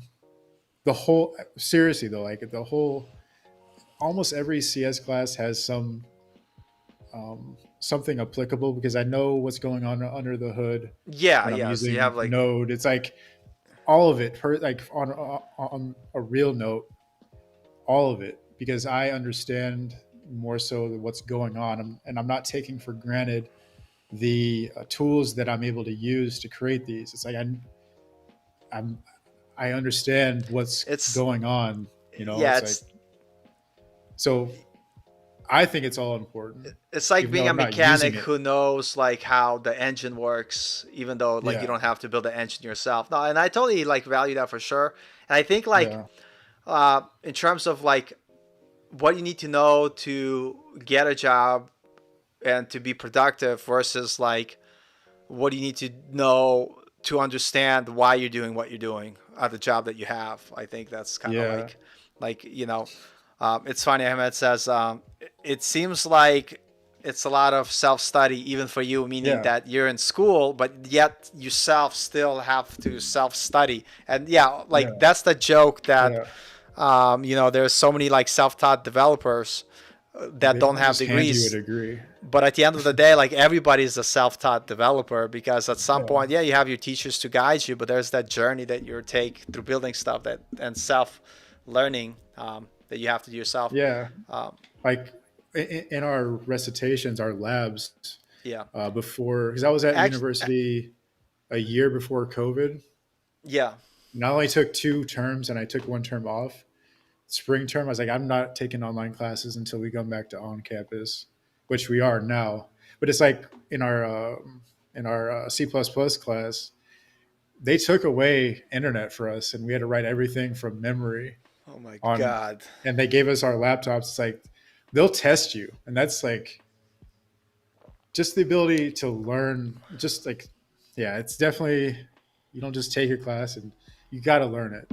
the whole seriously though, like the whole almost every CS class has something applicable because I know what's going on under the hood Yeah. when I'm Yeah. So you using have like Node. It's like all of it, like on a real note, all of it, because I understand more so what's going on, and I'm not taking for granted the tools that I'm able to use to create these. It's like I'm I understand what's it's going on. yeah It's like it's so. I think it's all important, It's like even though being a I'm not using mechanic it. who knows like how the engine works, even though like you Yeah, don't have to build the engine yourself. No, and I totally like value that for sure. And I think like yeah, in terms of like what you need to know to get a job and to be productive versus like what do you need to know to understand why you're doing what you're doing at the job that you have. I think that's kind of yeah. like it's funny. Ahmed says it seems like it's a lot of self-study even for you, meaning Yeah, that you're in school but yet you self still have to self-study. And yeah, like yeah, that's the joke that yeah. there's so many like self-taught developers that They don't don't have just hand you a degrees, degree. but at the end of the day, like everybody's a self-taught developer because at some Yeah, point, yeah, you have your teachers to guide you, but there's that journey that you take through building stuff that and self-learning that you have to do yourself. yeah. Um, Like in our recitations, our labs, yeah, before, because I was at actually, university a year before COVID. yeah. And I only took 2 terms, and I took 1 term off. Spring term, I was like, I'm not taking online classes until we come back to on campus, which we are now. But it's like in our C++ class, they took away internet for us, and we had to write everything from memory Oh my on. God. And they gave us our laptops. It's like they'll test you, and that's like just the ability to learn. Just like, yeah, it's definitely, you don't just take your class, and you got to learn it.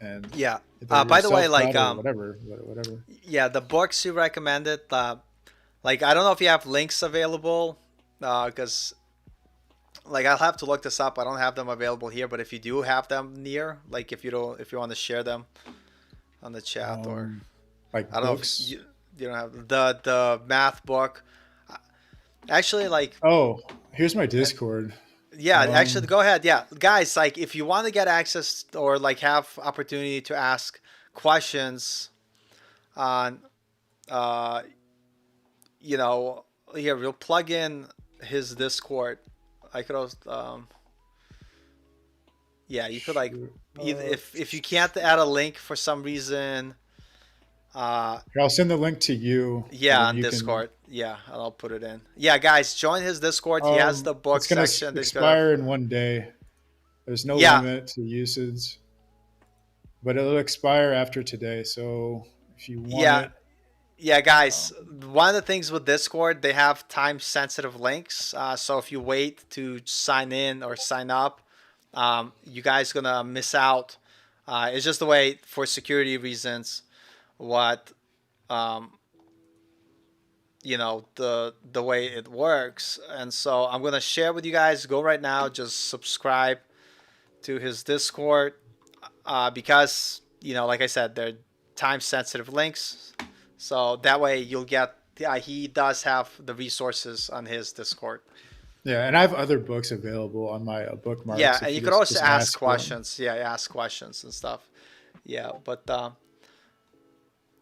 And Yeah. either you're By the way, self like taught or whatever, whatever. yeah, the books you recommended, like I don't know if you have links available, because like I'll have to look this up. I don't have them available here, but if you do have them near, like if you don't, if you want to share them on the chat, or Um, I like don't know if books. you don't have the math book. Actually, like Oh, here's my and Discord. yeah, actually Um, go ahead. Yeah, guys, like if you want to get access or like have opportunity to ask questions on, uh, here we'll plug in his Discord. I could also, yeah, you could like shoot. either if you can't add a link for some reason, uh, Here, I'll send the link to you, and yeah, then on you can. Discord. Yeah, I'll put it in. Yeah, guys, join his Discord. He has the book It's gonna section. He's got expire in 1 day. There's no yeah, limit to usage, but it'll expire after today. So if you want yeah, it, yeah, guys. um, One of the things with Discord, they have time sensitive links. So if you wait to sign in or sign up, you guys gonna miss out. It's just the way for security reasons. What um, the way it works, and so I'm gonna share with you guys. Go right now, just subscribe to his Discord, because like I said, they're time sensitive links, so that way you'll get. He does have the resources on his Discord. yeah. And I have other books available on my Yeah, bookmarks and if you you could just also just ask ask one. questions. Yeah, ask questions and stuff. Yeah, but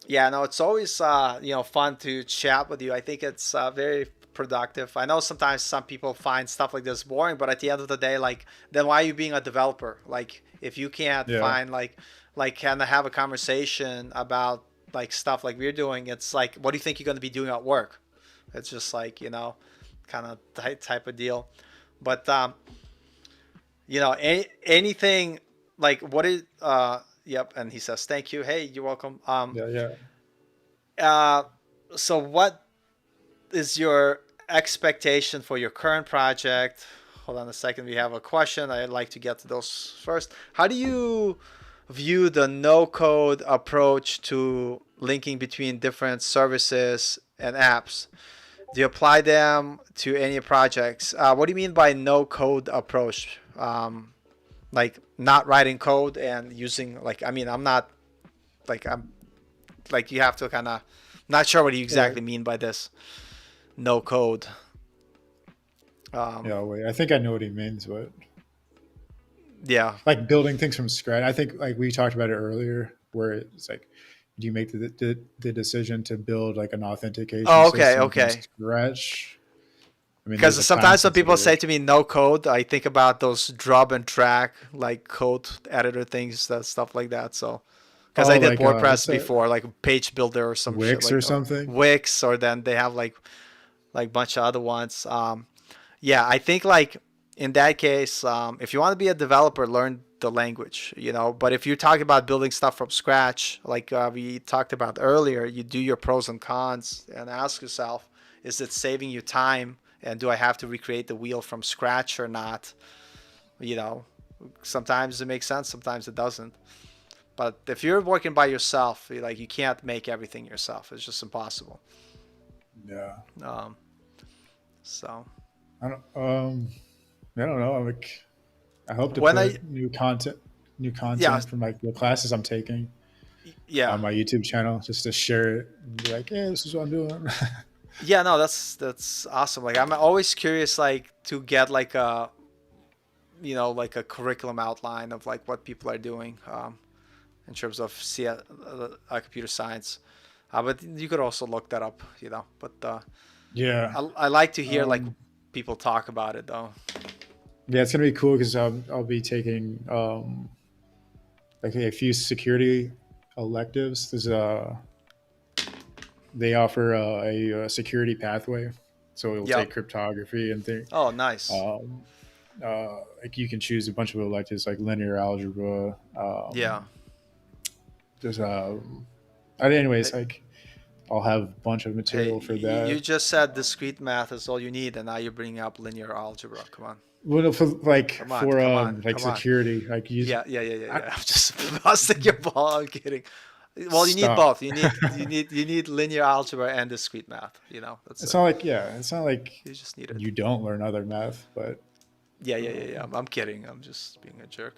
yeah, no, it's always fun to chat with you. I think it's very productive. I know sometimes some people find stuff like this boring, but at the end of the day, like then why are you being a developer? Like if you can't Yeah, find like kind of have a conversation about like stuff like we're doing, it's like what do you think you're going to be doing at work? It's just like kind of type of deal. But anything like what is yep, and he says thank you. Hey, you're welcome. yeah, yeah. Uh, so what is your expectation for your current project? Hold on a second. We have a question. I'd like to get to those first. How do you view the no code approach to linking between different services and apps? Do you apply them to any projects? What do you mean by no code approach? Like not writing code and using like I mean I'm not I'm like you have to kind of not sure what you Yeah, exactly mean by this no code. Um, yeah. Wait, I think I know what he means, but yeah. like building things from scratch. I think like we talked about it earlier, where it's like, do you make the decision to build like an authentication Oh, okay, system from okay. scratch? I mean, there's Because a time sometimes when people say sensitive. to me no code, I think about those drop and drag like code editor things, that stuff like that. So because I Oh, did like what's WordPress that? before, like Page Builder or some shit Wix like or something? Wix, or then they have like bunch of other ones. Yeah, I think like in that case, if you want to be a developer, learn the language, you know. But if you're talking about building stuff from scratch, like we talked about earlier, you do your pros and cons and ask yourself, is it saving you time? And do I have to recreate the wheel from scratch or not? You know, sometimes it makes sense, sometimes it doesn't. But if you're working by yourself, like you can't make everything yourself. It's just impossible. Yeah. Um, so I don't. I don't know. Like, I hope to when I put new yeah content from like the classes I'm taking yeah on my YouTube channel, just to share it and be like, "Hey, this is what I'm doing." yeah no, that's awesome. Like I'm always curious, like to get like a like a curriculum outline of like what people are doing in terms of computer science. But you could also look that up, you know. But Yeah. I like to hear like Um, people talk about it though. yeah, it's gonna be cool because I'll be taking like a few security electives. They offer a security pathway, so it will take Yep. cryptography and things. Oh, nice. Um, like you can choose a bunch of electives like linear algebra. Yeah. There's anyways, Hey, like I'll have a bunch of hey, material for you that. just said discrete math is all you need, and now you're bringing up linear algebra. Come on. Well, for Come on. Come on. like Come on. security, like use Yeah. I'm just busting your ball. I'm kidding. Well, you need stop. both. You need linear algebra and discrete math. You know, that's It's it. not like it's not like You just need it. you don't learn other math, but Yeah. I'm kidding. I'm just being a jerk.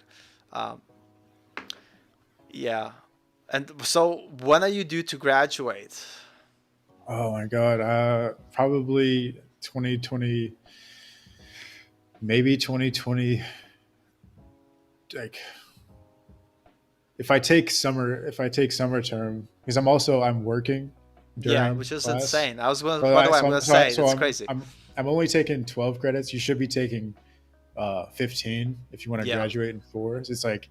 Um, yeah. And so, when are you due to graduate? oh my god, probably 2020, maybe 2020. Like if I take summer term, because I'm working Yeah, during which is class. insane. I was going. So By the I way, I'm so going I'm to so, I, say so that's crazy. I'm only taking 12 credits. You should be taking 15 if you want to Yeah. graduate in 4. So it's like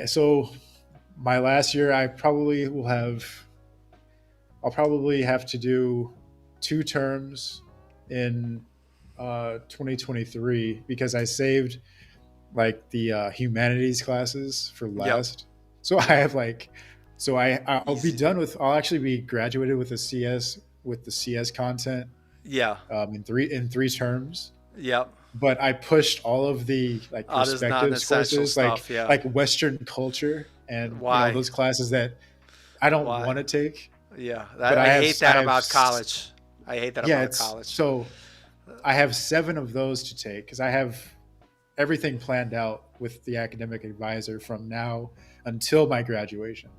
so my last year I'll probably have to do 2 terms in 2023 because I saved like the humanities classes for Yep. last. So I Yeah. have like, I'll be Easy. done with. I'll actually be graduated with the CS content Yeah. in 3 terms. Yep. But I pushed all of the like There's perspectives non-essential courses, stuff. Yeah. like Western culture, and Why? those classes that I don't Why? want to take. Yeah. But I hate I that have about college. I hate that yeah. about It's college. so I have 7 of those to take because I have everything planned out with the academic advisor from now until my graduation.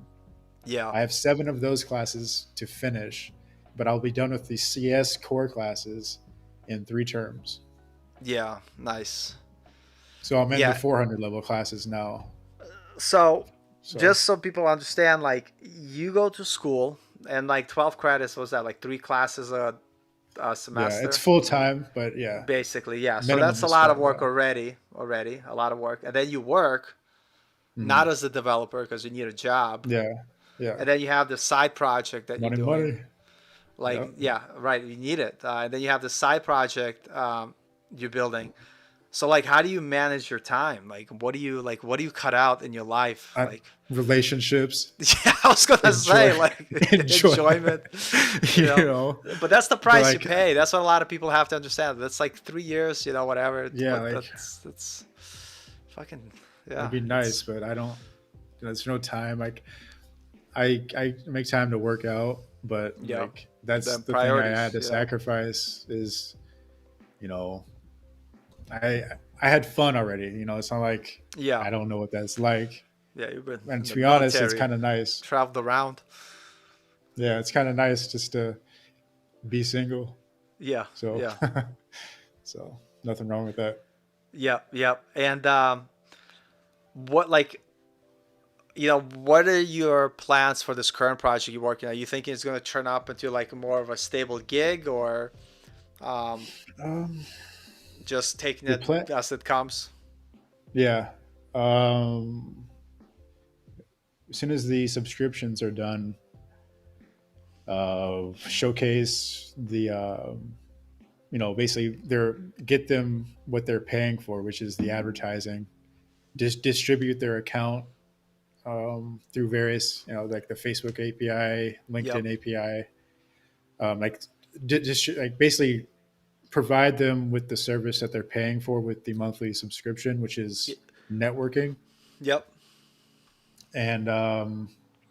Yeah. I have 7 of those classes to finish, but I'll be done with the CS core classes in 3 terms. Yeah. Nice. So I'm in the Yeah. 400 level classes now. So, So just so people understand, like you go to school and like 12 credits, was that like 3 classes a yeah, it's semester? full time, but yeah, Basically, yeah. So minimum that's a is lot of 12. work Yeah, already. A lot of work. And then you work not Mhm. as a developer because you need a job. Yeah, yeah. And then you have the side project that you're Money, doing. money. Like, Yep. yeah, right. You need it. And then you have the side project you're building. So, like, how do you manage your time? What do you cut out in your life? I, Like, relationships, yeah, I was gonna enjoy, say like enjoy. enjoyment, you you know. know, But that's the but price you like, pay. That's what a lot of people have to understand. That's like 3 years, whatever. yeah, But like that's fucking it'd yeah. be nice, It's but I don't. There's no time. Like I make time to work out, but yeah. like that's Then the thing I had priorities. to Yeah, sacrifice is you know I I had fun already. It's not like yeah, I don't know what that's like. yeah. You've been And in to the be honest, it's military, kind of nice. traveled around. Yeah, it's kind of nice just to be single. Yeah, So yeah, so nothing wrong with that. yeah. And what like what are your plans for this current project you're working on? Are you thinking it's going to turn up into like more of a stable gig, or um, Um, just taking the it plan, as it comes? yeah. Um, as soon as the subscriptions are done, showcase the basically they're get them what they're paying for, which is the advertising. Distribute their account through various, like the Facebook API, Yep. LinkedIn API, like like basically provide them with the service that they're paying for with the monthly subscription, which Y- is networking. Yep. And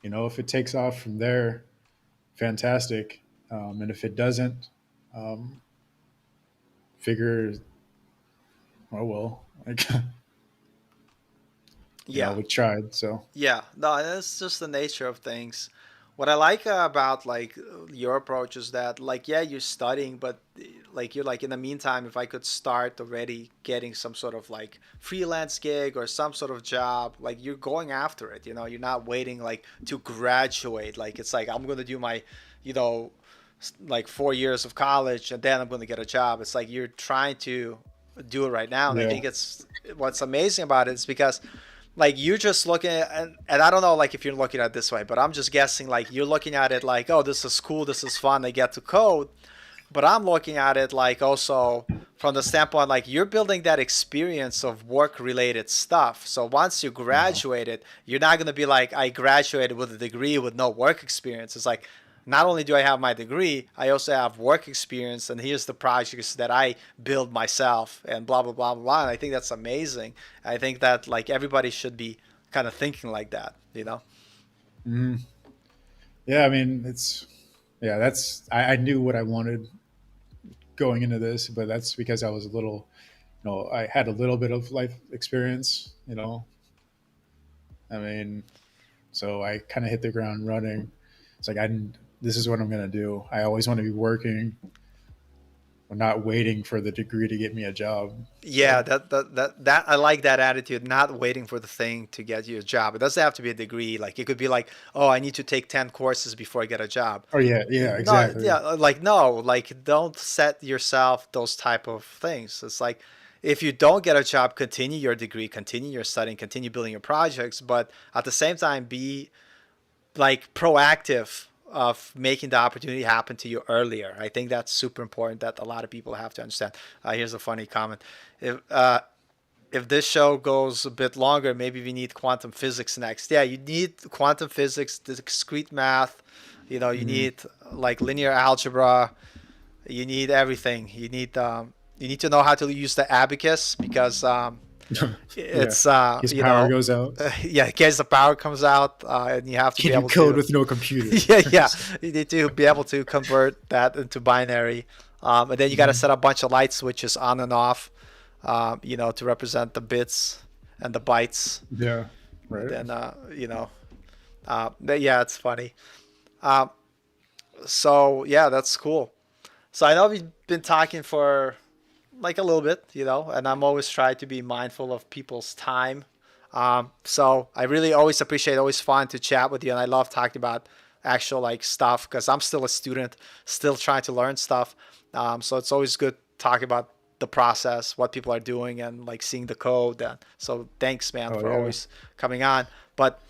if it takes off from there, fantastic. And if it doesn't, um, figure, oh well, like Yeah. we tried. So Yeah, no, that's just the nature of things. What I like about like your approach is that like yeah, you're studying, but like you're like in the meantime, if I could start already getting some sort of like freelance gig or some sort of job, like you're going after it. You're not waiting like to graduate. Like it's like I'm gonna do my, you know, like 4 years of college and then I'm gonna get a job. It's like you're trying to do it right now, and I yeah, think it's what's amazing about it is because like you're just looking at, and I don't know like if you're looking at it this way, but I'm just guessing like you're looking at it like, oh, this is cool, this is fun, I get to code. But I'm looking at it like also from the standpoint like you're building that experience of work related stuff. So once you uh-huh. graduated, you're not going to be like, I graduated with a degree with no work experience. It's like not only do I have my degree, I also have work experience, and here's the projects that I build myself, and blah blah blah blah blah. And I think that's amazing. I think that like everybody should be kind of thinking like that. Mhm. Yeah. I mean, yeah. That's I knew what I wanted going into this, but that's because I was a little, I had a little bit of life experience. I mean, so I kind of hit the ground running. It's like this is what I'm gonna do. I always want to be working. I'm not waiting for the degree to get me a job. Yeah, So that I like that attitude, not waiting for the thing to get you a job. It doesn't have to be a degree. Like it could be like, oh, I need to take 10 courses before I get a job. oh yeah, yeah, No, exactly. yeah, like no, like don't set yourself those type of things. It's like if you don't get a job, continue your degree, continue your studying, continue building your projects, but at the same time be like proactive of making the opportunity happen to you earlier. I think that's super important that a lot of people have to understand. Here's a funny comment. If this show goes a bit longer, maybe we need quantum physics next. Yeah, you need quantum physics, discrete math. You Mhm. need like linear algebra. You need everything. You need to know how to use the abacus because Yeah, it's his power goes out. yeah, in case the power comes out, and you have to be Can you able code to with no computer? yeah, yeah. You need to be able to convert that into binary. And then you got to Mhm. set a bunch of light switches on and off, to represent the bits and the bytes. Yeah, And right. then, yeah, it's funny. Um, so, yeah, that's cool. So I know we've been talking for like a little bit, and I'm always trying to be mindful of people's time. So I really always appreciate, always fun to chat with you, and I love talking about actual like stuff because I'm still a student, still trying to learn stuff. So it's always good talking about the process, what people are doing, and like seeing the code. And so thanks, man, Oh for yeah. always coming on. But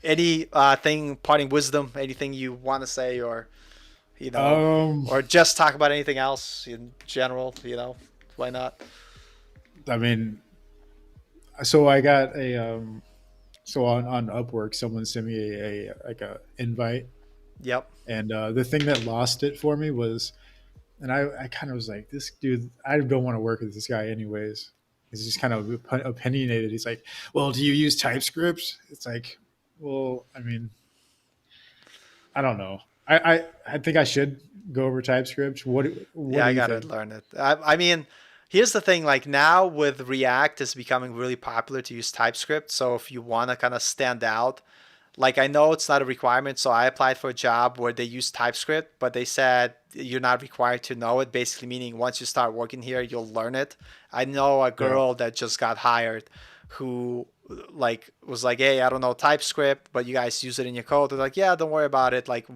any thing, parting wisdom, anything you want to say, or you know, Um, or just talk about anything else in general, why not? I mean, so I got a so on Upwork, someone sent me a like a invite, Yep. and the thing that lost it for me was, and I kind of was like, this dude, I don't want to work with this guy anyways. He's just kind of opinionated. He's like, well, do you use TypeScript? It's like, well, I mean, I don't know. I think I should go over TypeScript. What Yeah, do I you gotta think? learn it. I mean, here's the thing. Like now with React, it's becoming really popular to use TypeScript. So if you wanna kind of stand out, like I know it's not a requirement, so I applied for a job where they use TypeScript, but they said you're not required to know it, basically meaning once you start working here, you'll learn it. I know a Yeah, girl that just got hired who like was like, "Hey, I don't know TypeScript, but you guys use it in your code." They're like, "Yeah, don't worry about it." Like,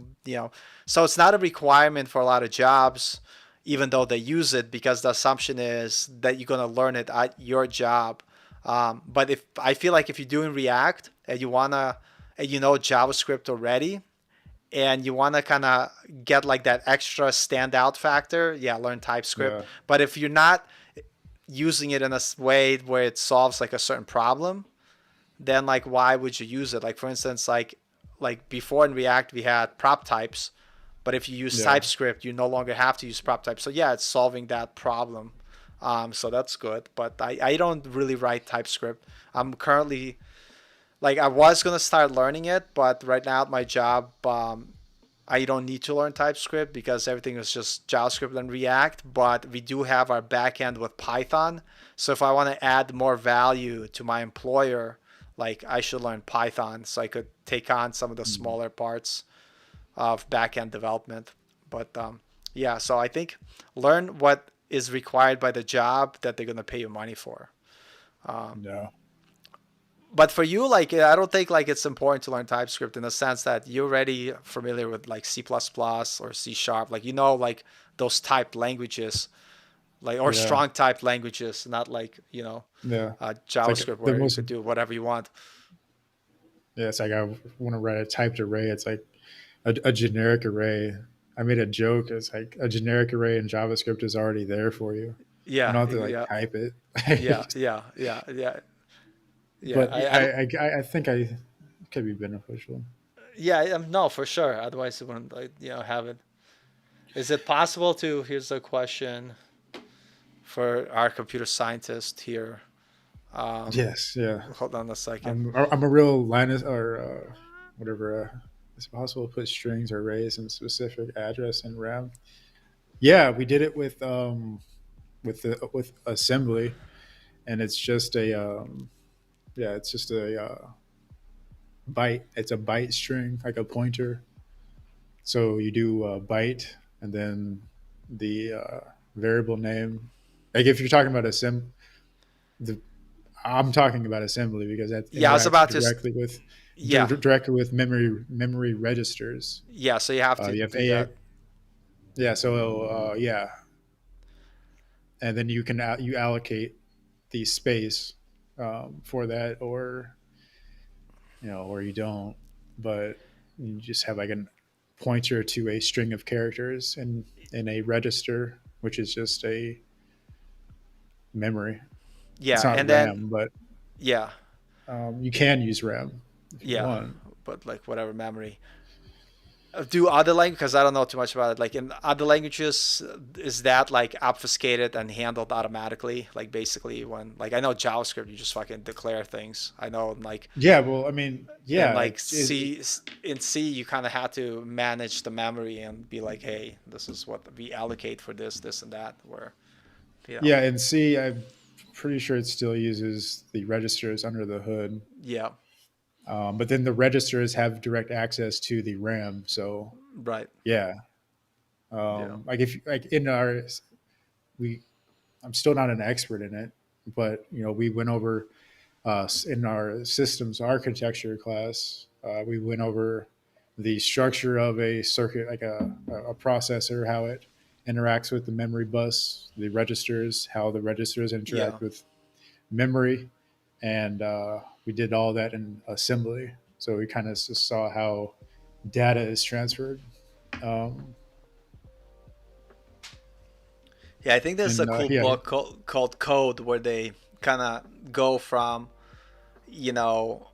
so it's not a requirement for a lot of jobs even though they use it because the assumption is that you're going to learn it at your job. But if I feel like if you're doing React and you want to and you know JavaScript already, and you want to kind of get like that extra standout factor, yeah, learn TypeScript. Yeah. But if you're not using it in a way where it solves like a certain problem, then like why would you use it? Like for instance, like before in React we had prop types, but if you use Yeah. TypeScript, you no longer have to use prop types. So yeah, it's solving that problem. So that's good. But I don't really write TypeScript. I'm currently like I was gonna start learning it, but right now at my job, I don't need to learn TypeScript because everything is just JavaScript and React. But we do have our backend with Python. So if I want to add more value to my employer, like I should learn Python so I could take on some of the Mhm. smaller parts of backend development. But yeah, so I think learn what is required by the job that they're gonna pay you money for. No. But for you, like I don't think like it's important to learn TypeScript in the sense that you're already familiar with like C++ or C sharp, like you know like those typed languages, like or Yeah. strong typed languages, not like Yeah. It's like JavaScript the where you most. could do whatever you want. Yeah. It's like I want to write a typed array. It's like a generic array. I made a joke. It's like a generic array in JavaScript is already there for you. You Yeah, don't have to like yeah, type yeah, it. yeah, yeah, yeah, yeah. But I I think I could be beneficial. yeah, no, for sure. Otherwise, it wouldn't like have it. Is it possible to? Here's a question for our computer scientist here. Um, Yes. Yeah. Hold on a second. I'm a real Linus or whatever. It's possible to put strings or arrays in specific address in RAM. Yeah, we did it with assembly, and it's just a yeah, it's just a byte. It's a byte string, like a pointer. So you do a byte, and then the variable name. Like if you're talking about the I'm talking about assembly because that Yeah, I was interacts about to. Yeah, directly with memory registers. yeah. So you have to You have do a that. yeah, so yeah, and then you allocate the space for that, or or you don't, but you just have like a pointer to a string of characters in a register, which is just a memory. It's Yeah, not and then RAM, but yeah, you can use RAM if you yeah, want. but like whatever memory. Do other language because I don't know too much about it. Like in other languages, is that like obfuscated and handled automatically? Like basically when like I know JavaScript, you just fucking declare things. I know like Yeah, well, I mean, in yeah, like C you kind of had to manage the memory and be like, hey, this is what we allocate for this and that. Where you know, yeah, and C, I'm pretty sure it still uses the registers under the hood. yeah, But then the registers have direct access to the RAM. So right, yeah, yeah, like if like in our we, I'm still not an expert in it, but we went over in our systems architecture class. We went over the structure of a circuit, like a processor, how it interacts with the memory bus, the registers, how the registers yeah. interact with memory, and we did all that in assembly. So we kind of just saw how data is transferred. Um, Yeah, I think there's a and cool yeah, book called Code where they kind of go from, you know,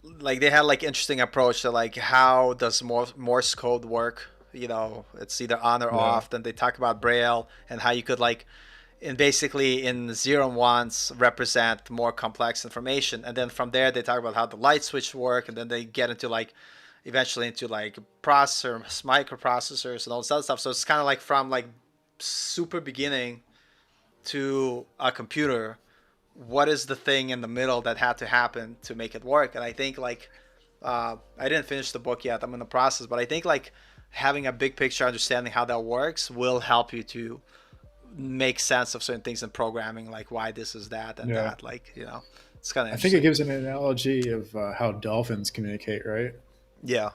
like they had like interesting approach to like how does Morse code work? It's either on or yeah, off. Then they talk about Braille and how you could like, and basically in zero and ones represent more complex information. And then from there they talk about how the light switch work, and then they get into like eventually into like processors, microprocessors, and all this other stuff. So it's kind of like from like super beginning to a computer, what is the thing in the middle that had to happen to make it work? And I think like I didn't finish the book yet. I'm in the process, but I think like having a big picture understanding how that works will help you to make sense of certain things in programming, like why this is that and yeah. that. Like it's kind of I think it interesting. gives an analogy of how dolphins communicate, right? Yeah,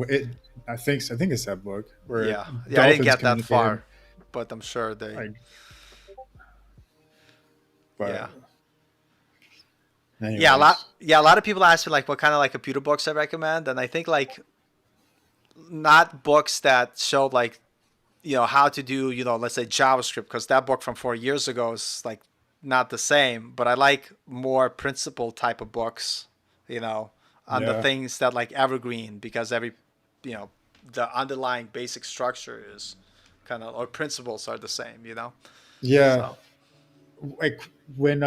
It, I think it's that book where yeah, yeah. I didn't dolphins get that communicate. far, but I'm sure they. Like, Yeah, but Anyways, a lot of people ask me like what kind of like computer books I recommend, and I think like not books that show like how to do let's say JavaScript, because that book from 4 years ago is like not the same. But I like more principle type of books, you know, on the yeah, things that like evergreen, because every you know the underlying basic structure is kind of, or principles are the same. yeah. So Like when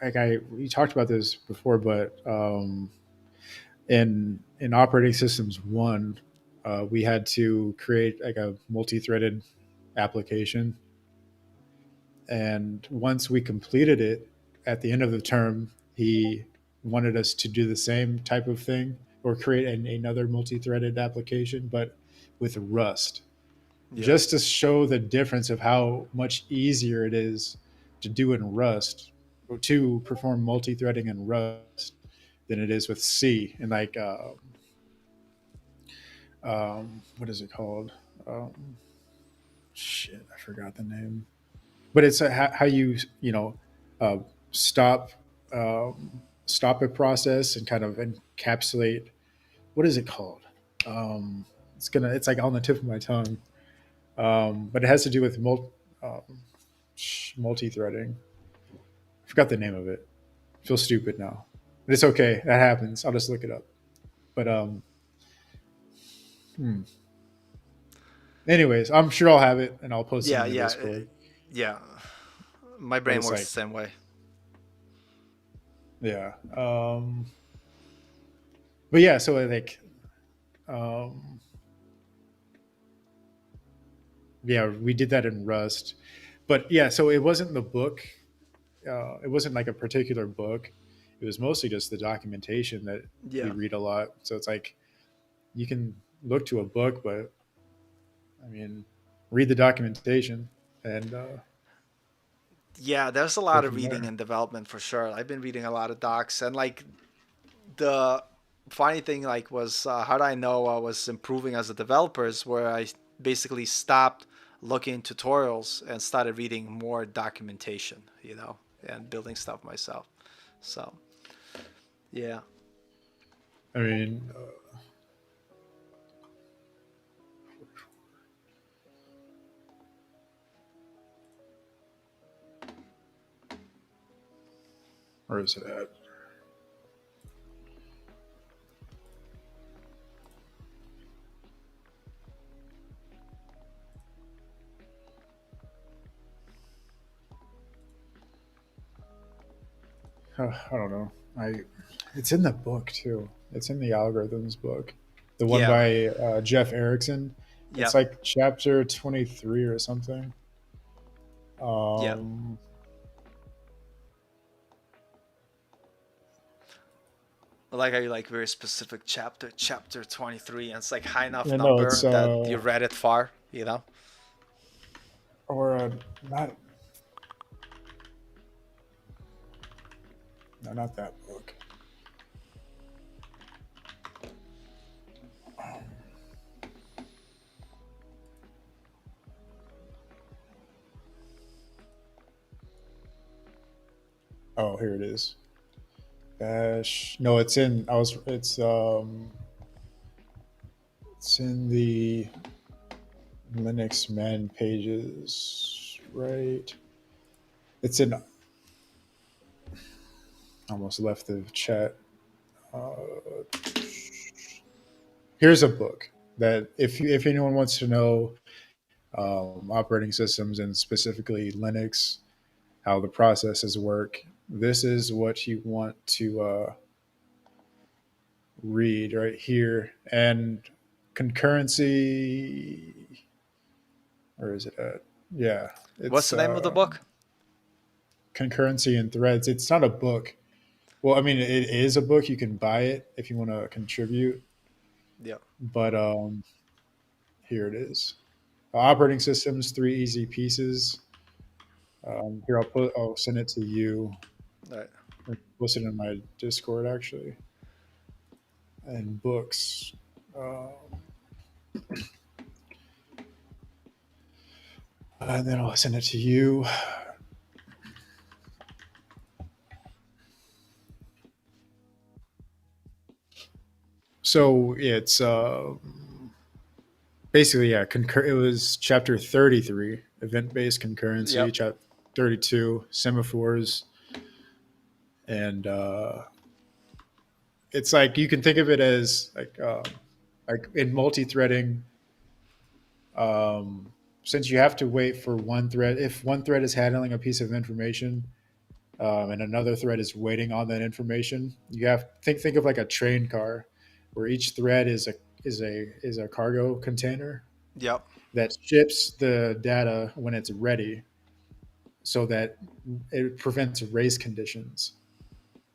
like I we talked about this before, but in operating systems one, we had to create like a multi-threaded application, and once we completed it at the end of the term, he wanted us to do the same type of thing or create another multi-threaded application, but with Rust, yeah. just to show the difference of how much easier it is to do in Rust or to perform multi-threading in Rust than it is with C. And like, what is it called? Um, shit, I forgot the name. But it's how you uh, stop stop a process and kind of encapsulate. What is it called? It's like on the tip of my tongue, but it has to do with um, multi-threading. I forgot the name of it. I feel stupid now, but it's okay. That happens. I'll just look it up. But hmm. Anyways, I'm sure I'll have it and I'll post it Yeah, in the yeah, Discord. yeah. My But brain it's works like, the same way. yeah. But yeah, so like, um, yeah, we did that in Rust. But yeah, so it wasn't the book. It wasn't like a particular book. It was mostly just the documentation that we Yeah. read a lot. So it's like you can look to a book, but I mean, read the documentation and Yeah, there's a go lot of from reading there. and development for sure. I've been reading a lot of docs, and like the funny thing like was how did I know I was improving as a developer is where I basically stopped looking tutorials and started reading more documentation, and building stuff myself. So yeah, I mean, where is it at? I don't know. It's in the book too. It's in the algorithms book, the one yeah, by Jeff Erickson. yeah, It's like chapter 23 or something. yeah. Um, I like how you like very specific chapter 23, and it's like high enough yeah, no, it's number that you read it far. or not, no, not that book. Oh, here it is. Bash. No, it's in. I was. It's in the Linux man pages, right? It's in. Almost left the chat. Uh, Here's a book that if anyone wants to know operating systems and specifically Linux, how the processes work, this is what you want to read right here. And concurrency, where is it at? Yeah, What's it's the name of the book? concurrency and threads. It's not a book. Well, I mean, it is a book. You can buy it if you want to contribute. Yeah. But here it is. Operating systems, three easy pieces. Here, I'll send it to you. All right. Or post it in my Discord actually. And books. Uh, and then I'll send it to you. So it's basically, yeah, it was chapter 33, event based concurrency, Yep. chapter 32, semaphores, and it's like you can think of it as like in multi-threading. Um, since you have to wait for one thread, if one thread is handling a piece of information, and another thread is waiting on that information, you have think of like a train car, where each thread is a cargo container Yep. that ships the data when it's ready, so that it prevents race conditions,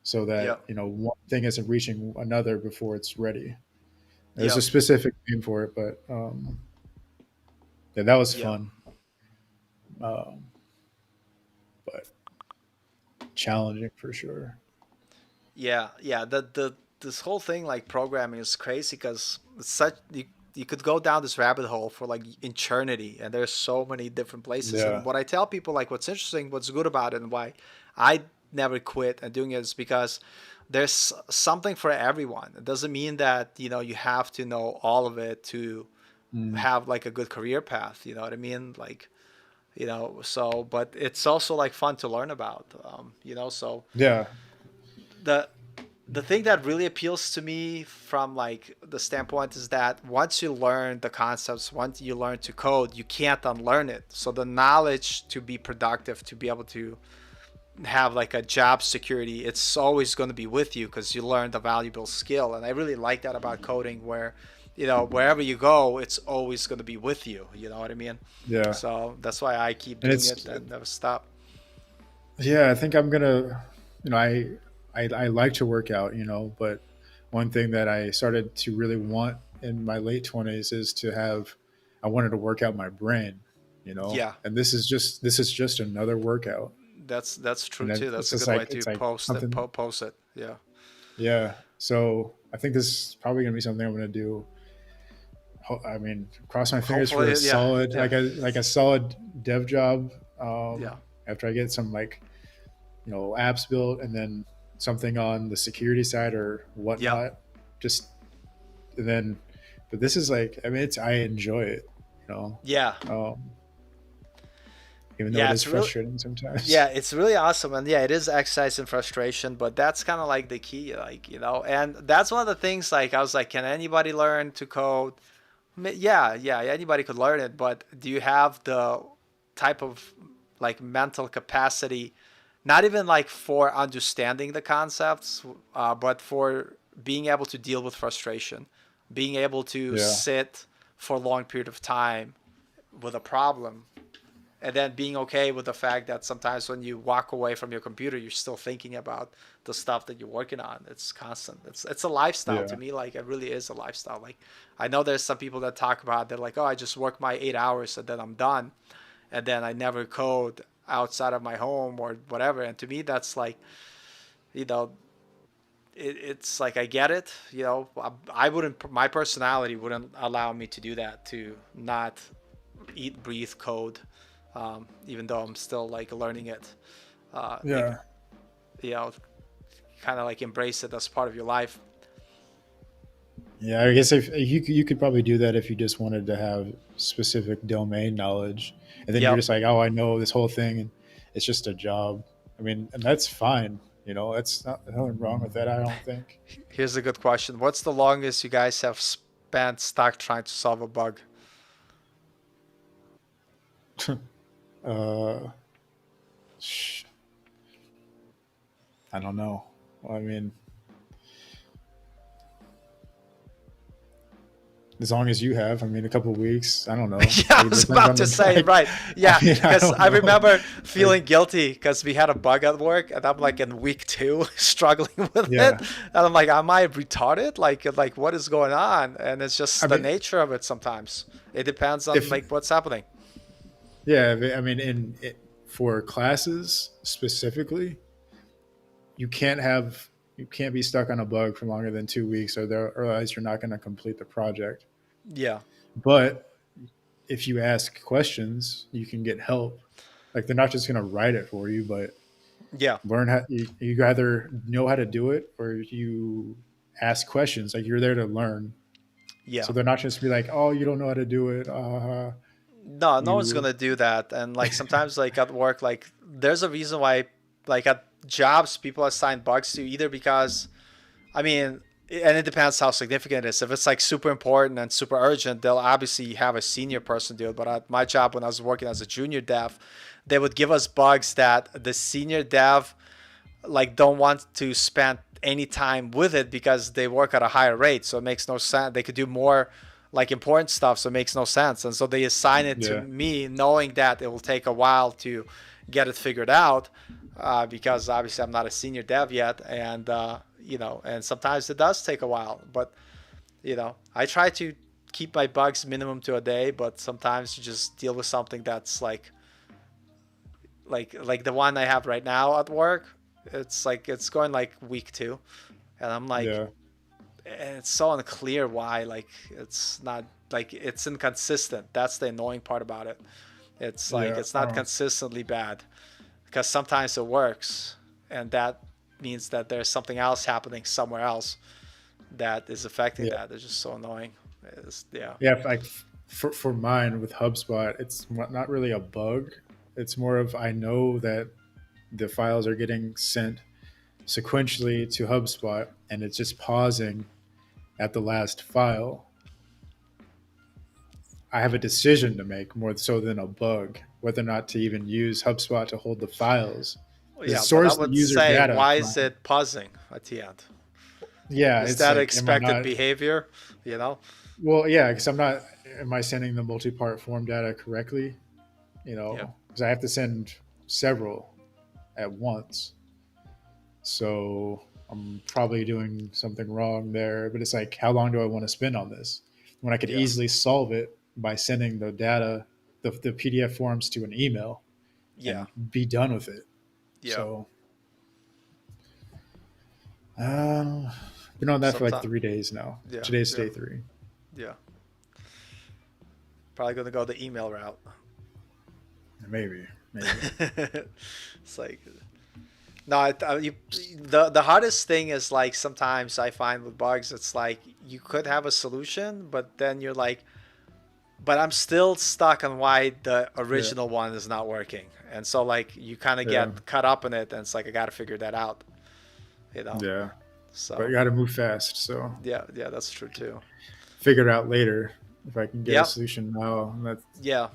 so that Yep. one thing isn't reaching another before it's ready. There's a Yep. specific name for it, but yeah, that was Yep. fun, um, but challenging for sure. Yeah, yeah. The this whole thing like programming is crazy because such you could go down this rabbit hole for like eternity, and there's so many different places. And Yeah. what I tell people, like what's interesting, what's good about it, and why I never quit and doing it is because there's something for everyone. It doesn't mean that you have to know all of it to Mm. have like a good career path. You know what I mean? Like so, but it's also like fun to learn about. So Yeah. the the thing that really appeals to me from like the standpoint is that once you learn the concepts, once you learn to code, you can't unlearn it. So the knowledge to be productive, to be able to have like a job security, it's always going to be with you because you learned a valuable skill. And I really like that about coding, where wherever you go, it's always going to be with you. You know what I mean? Yeah. So that's why I keep And doing it's it and never stop. yeah, I think I'm gonna, I like to work out, but one thing that I started to really want in my late 20s is I wanted to work out my brain, Yeah, and this is just another workout, that's true and too. it's That's a just good way like to it's like post it. something, Post it. Yeah. yeah. So I think this is probably gonna be something I'm gonna do. I mean, cross my fingers for a Hopefully, yeah, solid, yeah, like a solid dev job. yeah, After I get some like apps built, and then something on the security side or yeah, whatnot. Just and then, but this is like, I mean, I enjoy it, you know, yeah, um, even though yeah. it is It's really, frustrating yeah, sometimes. it's really awesome, and yeah, it is exercise and frustration, but that's kind of like the key, like and that's one of the things. Like I was like, can anybody learn to code? Yeah, yeah, anybody could learn it, but do you have the type of like mental capacity, not even like for understanding the concepts, but for being able to deal with frustration, being able to Yeah, sit for a long period of time with a problem, and then being okay with the fact that sometimes when you walk away from your computer, you're still thinking about the stuff that you're working on. It's constant. It's a lifestyle to yeah, me. Like it really is a lifestyle. Like I know there's some people that talk about, they're like, oh, I just work my 8 hours and then I'm done, and then I never code outside of my home or whatever. And to me, that's like, you know, it's like I get it. I wouldn't. My personality wouldn't allow me to do that. To not eat, breathe code, even though I'm still like learning it. Like yeah, you know, kind of like embrace it as part of your life. yeah. I guess if you could probably do that if you just wanted to have specific domain knowledge, and then you're Yep. just like, oh, I know this whole thing, and it's just a job. I mean, and that's fine. That's not nothing wrong with that. I don't think. Here's a good question. What's the longest you guys have spent stuck trying to solve a bug? uh, sh- I don't know. Well, I mean, as long as you have. I mean, a couple of weeks. I don't know. Yeah, I It was depends about on to the say, like. right. I Yeah, mean, I because don't I know. remember Like, feeling guilty because we had a bug at work and I'm like in week two struggling with it. yeah. And I'm like, am I retarded? Like what is going on? And it's I just the mean, nature of it sometimes. It depends on if like what's happening. yeah, I mean, for classes specifically, you can't have you can't be stuck on a bug for longer than 2 weeks, or else you're not going to complete the project. Yeah. But if you ask questions, you can get help. Like they're not just going to write it for you, but Yeah. learn how you either know how to do it, or you ask questions. Like you're there to learn. Yeah. So they're not just be like, "Oh, you don't know how to do it." No, no one's You, gonna do that. And like sometimes like at work, like there's a reason why like at jobs people assign bugs to, either because I mean, and it depends how significant it is. If it's like super important and super urgent, they'll obviously have a senior person do it. But at my job, when I was working as a junior dev, they would give us bugs that the senior dev like don't want to spend any time with it because they work at a higher rate. So it makes no sense. They could do more like important stuff, so it makes no sense. And so they assign it to yeah, me, knowing that it will take a while to get it figured out, because obviously I'm not a senior dev yet, and and sometimes it does take a while. But I try to keep my bugs minimum to a day, but sometimes you just deal with something that's like the one I have right now at work. It's like it's going like week 2, and I'm like, yeah, and it's so unclear why. Like it's not like it's inconsistent. That's the annoying part about it. It's like yeah. it's not consistently bad because sometimes it works, and that means that there's something else happening somewhere else that is affecting Yeah, that. It's just so annoying. Yeah. yeah. Like for mine with HubSpot, it's not really a bug. It's more of I know that the files are getting sent sequentially to HubSpot, and it's just pausing at the last file. I have a decision to make more so than a bug, whether or not to even use HubSpot to hold the files. Well, The yeah, but I source the would user say, data, why is fine. it pausing at the end? Yeah, Is it's that like, am I expected not? behavior? You know? Well, yeah, because I'm not. Am I sending the multi-part form data correctly? Yeah. Because I have to send several at once. So I'm probably doing something wrong there. But it's like, how long do I want to spend on this when I could Yeah. easily solve it by sending the data, the PDF forms to an email Yeah. and be done with it? Yeah. So, uh, been on that for like Sometimes. 3 days now. Yeah. Today's Yeah. day 3. Yeah. Probably gonna go the email route. Maybe, maybe. It's like no, the hardest thing is like sometimes I find with bugs, it's like you could have a solution, but then you're like, but I'm still stuck on why the Yeah, original one is not working, and so like you kind of yeah, get caught up in it, and it's like I got to figure that out, you know. yeah. But So you got to move fast. So yeah, yeah, that's true too. figure it out later if I can get a Yep, solution now. That's yeah,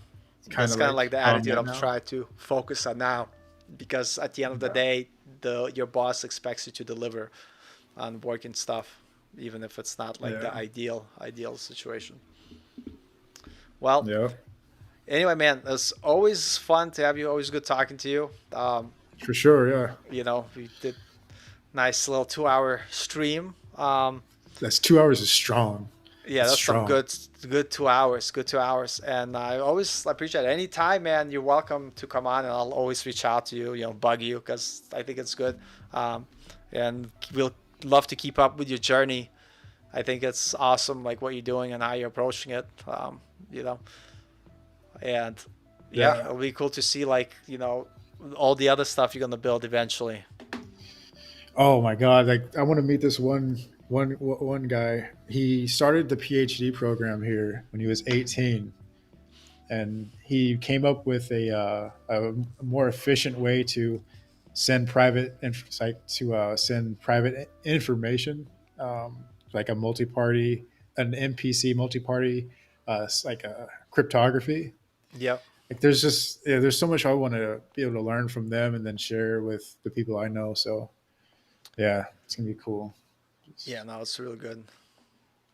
kind that's of kind of like like the how I'm attitude at I'm now. trying to focus on now, because at the end of the Yeah, day, your boss expects you to deliver on working stuff, even if it's not like the yeah, ideal situation. Well, yeah, anyway, man, it's always fun to have you. Always good talking to you. for sure. Yeah, We did nice little 2 hour stream. that's 2 hours is strong. Yeah, That's that's some strong. good 2 hours, good 2 hours. And I always appreciate it. Anytime, man, you're welcome to come on, and I'll always reach out to you, bug you, because I think it's good. Um, and we'll love to keep up with your journey. I think it's awesome, like what you're doing and how you're approaching it. You know, and yeah, Yeah. it'll be cool to see like all the other stuff you're gonna build eventually. Oh my God! Like I want to meet this one guy. He started the PhD program here when he was 18, and he came up with a more efficient way to send send private information, like a multi-party, an MPC multi-party, like a cryptography. Yep. Like there's just there's so much I want to be able to learn from them and then share with the people I know. So yeah, it's gonna be cool. Yeah, Just no, it's really good.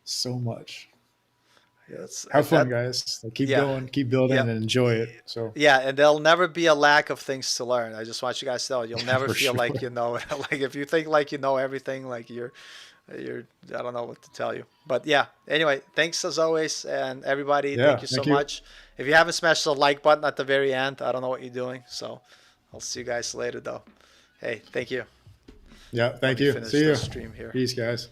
so much. Yeah, it's Have fun, that. guys. Like, keep Yeah, going, keep building, yeah, and enjoy it. So yeah, and there'll never be a lack of things to learn. I just want you guys to know you'll never for feel sure. like you know it. Like if you think like you know everything, like you're I don't know what to tell you. But yeah, anyway, thanks as always, and everybody, thank Yeah, you so thank you. much. If you haven't smashed the like button at the very end, I don't know what you're doing. So I'll see you guys later, though. Hey, thank you. Yeah, Let thank me you. finish See the you. stream here. Peace, guys.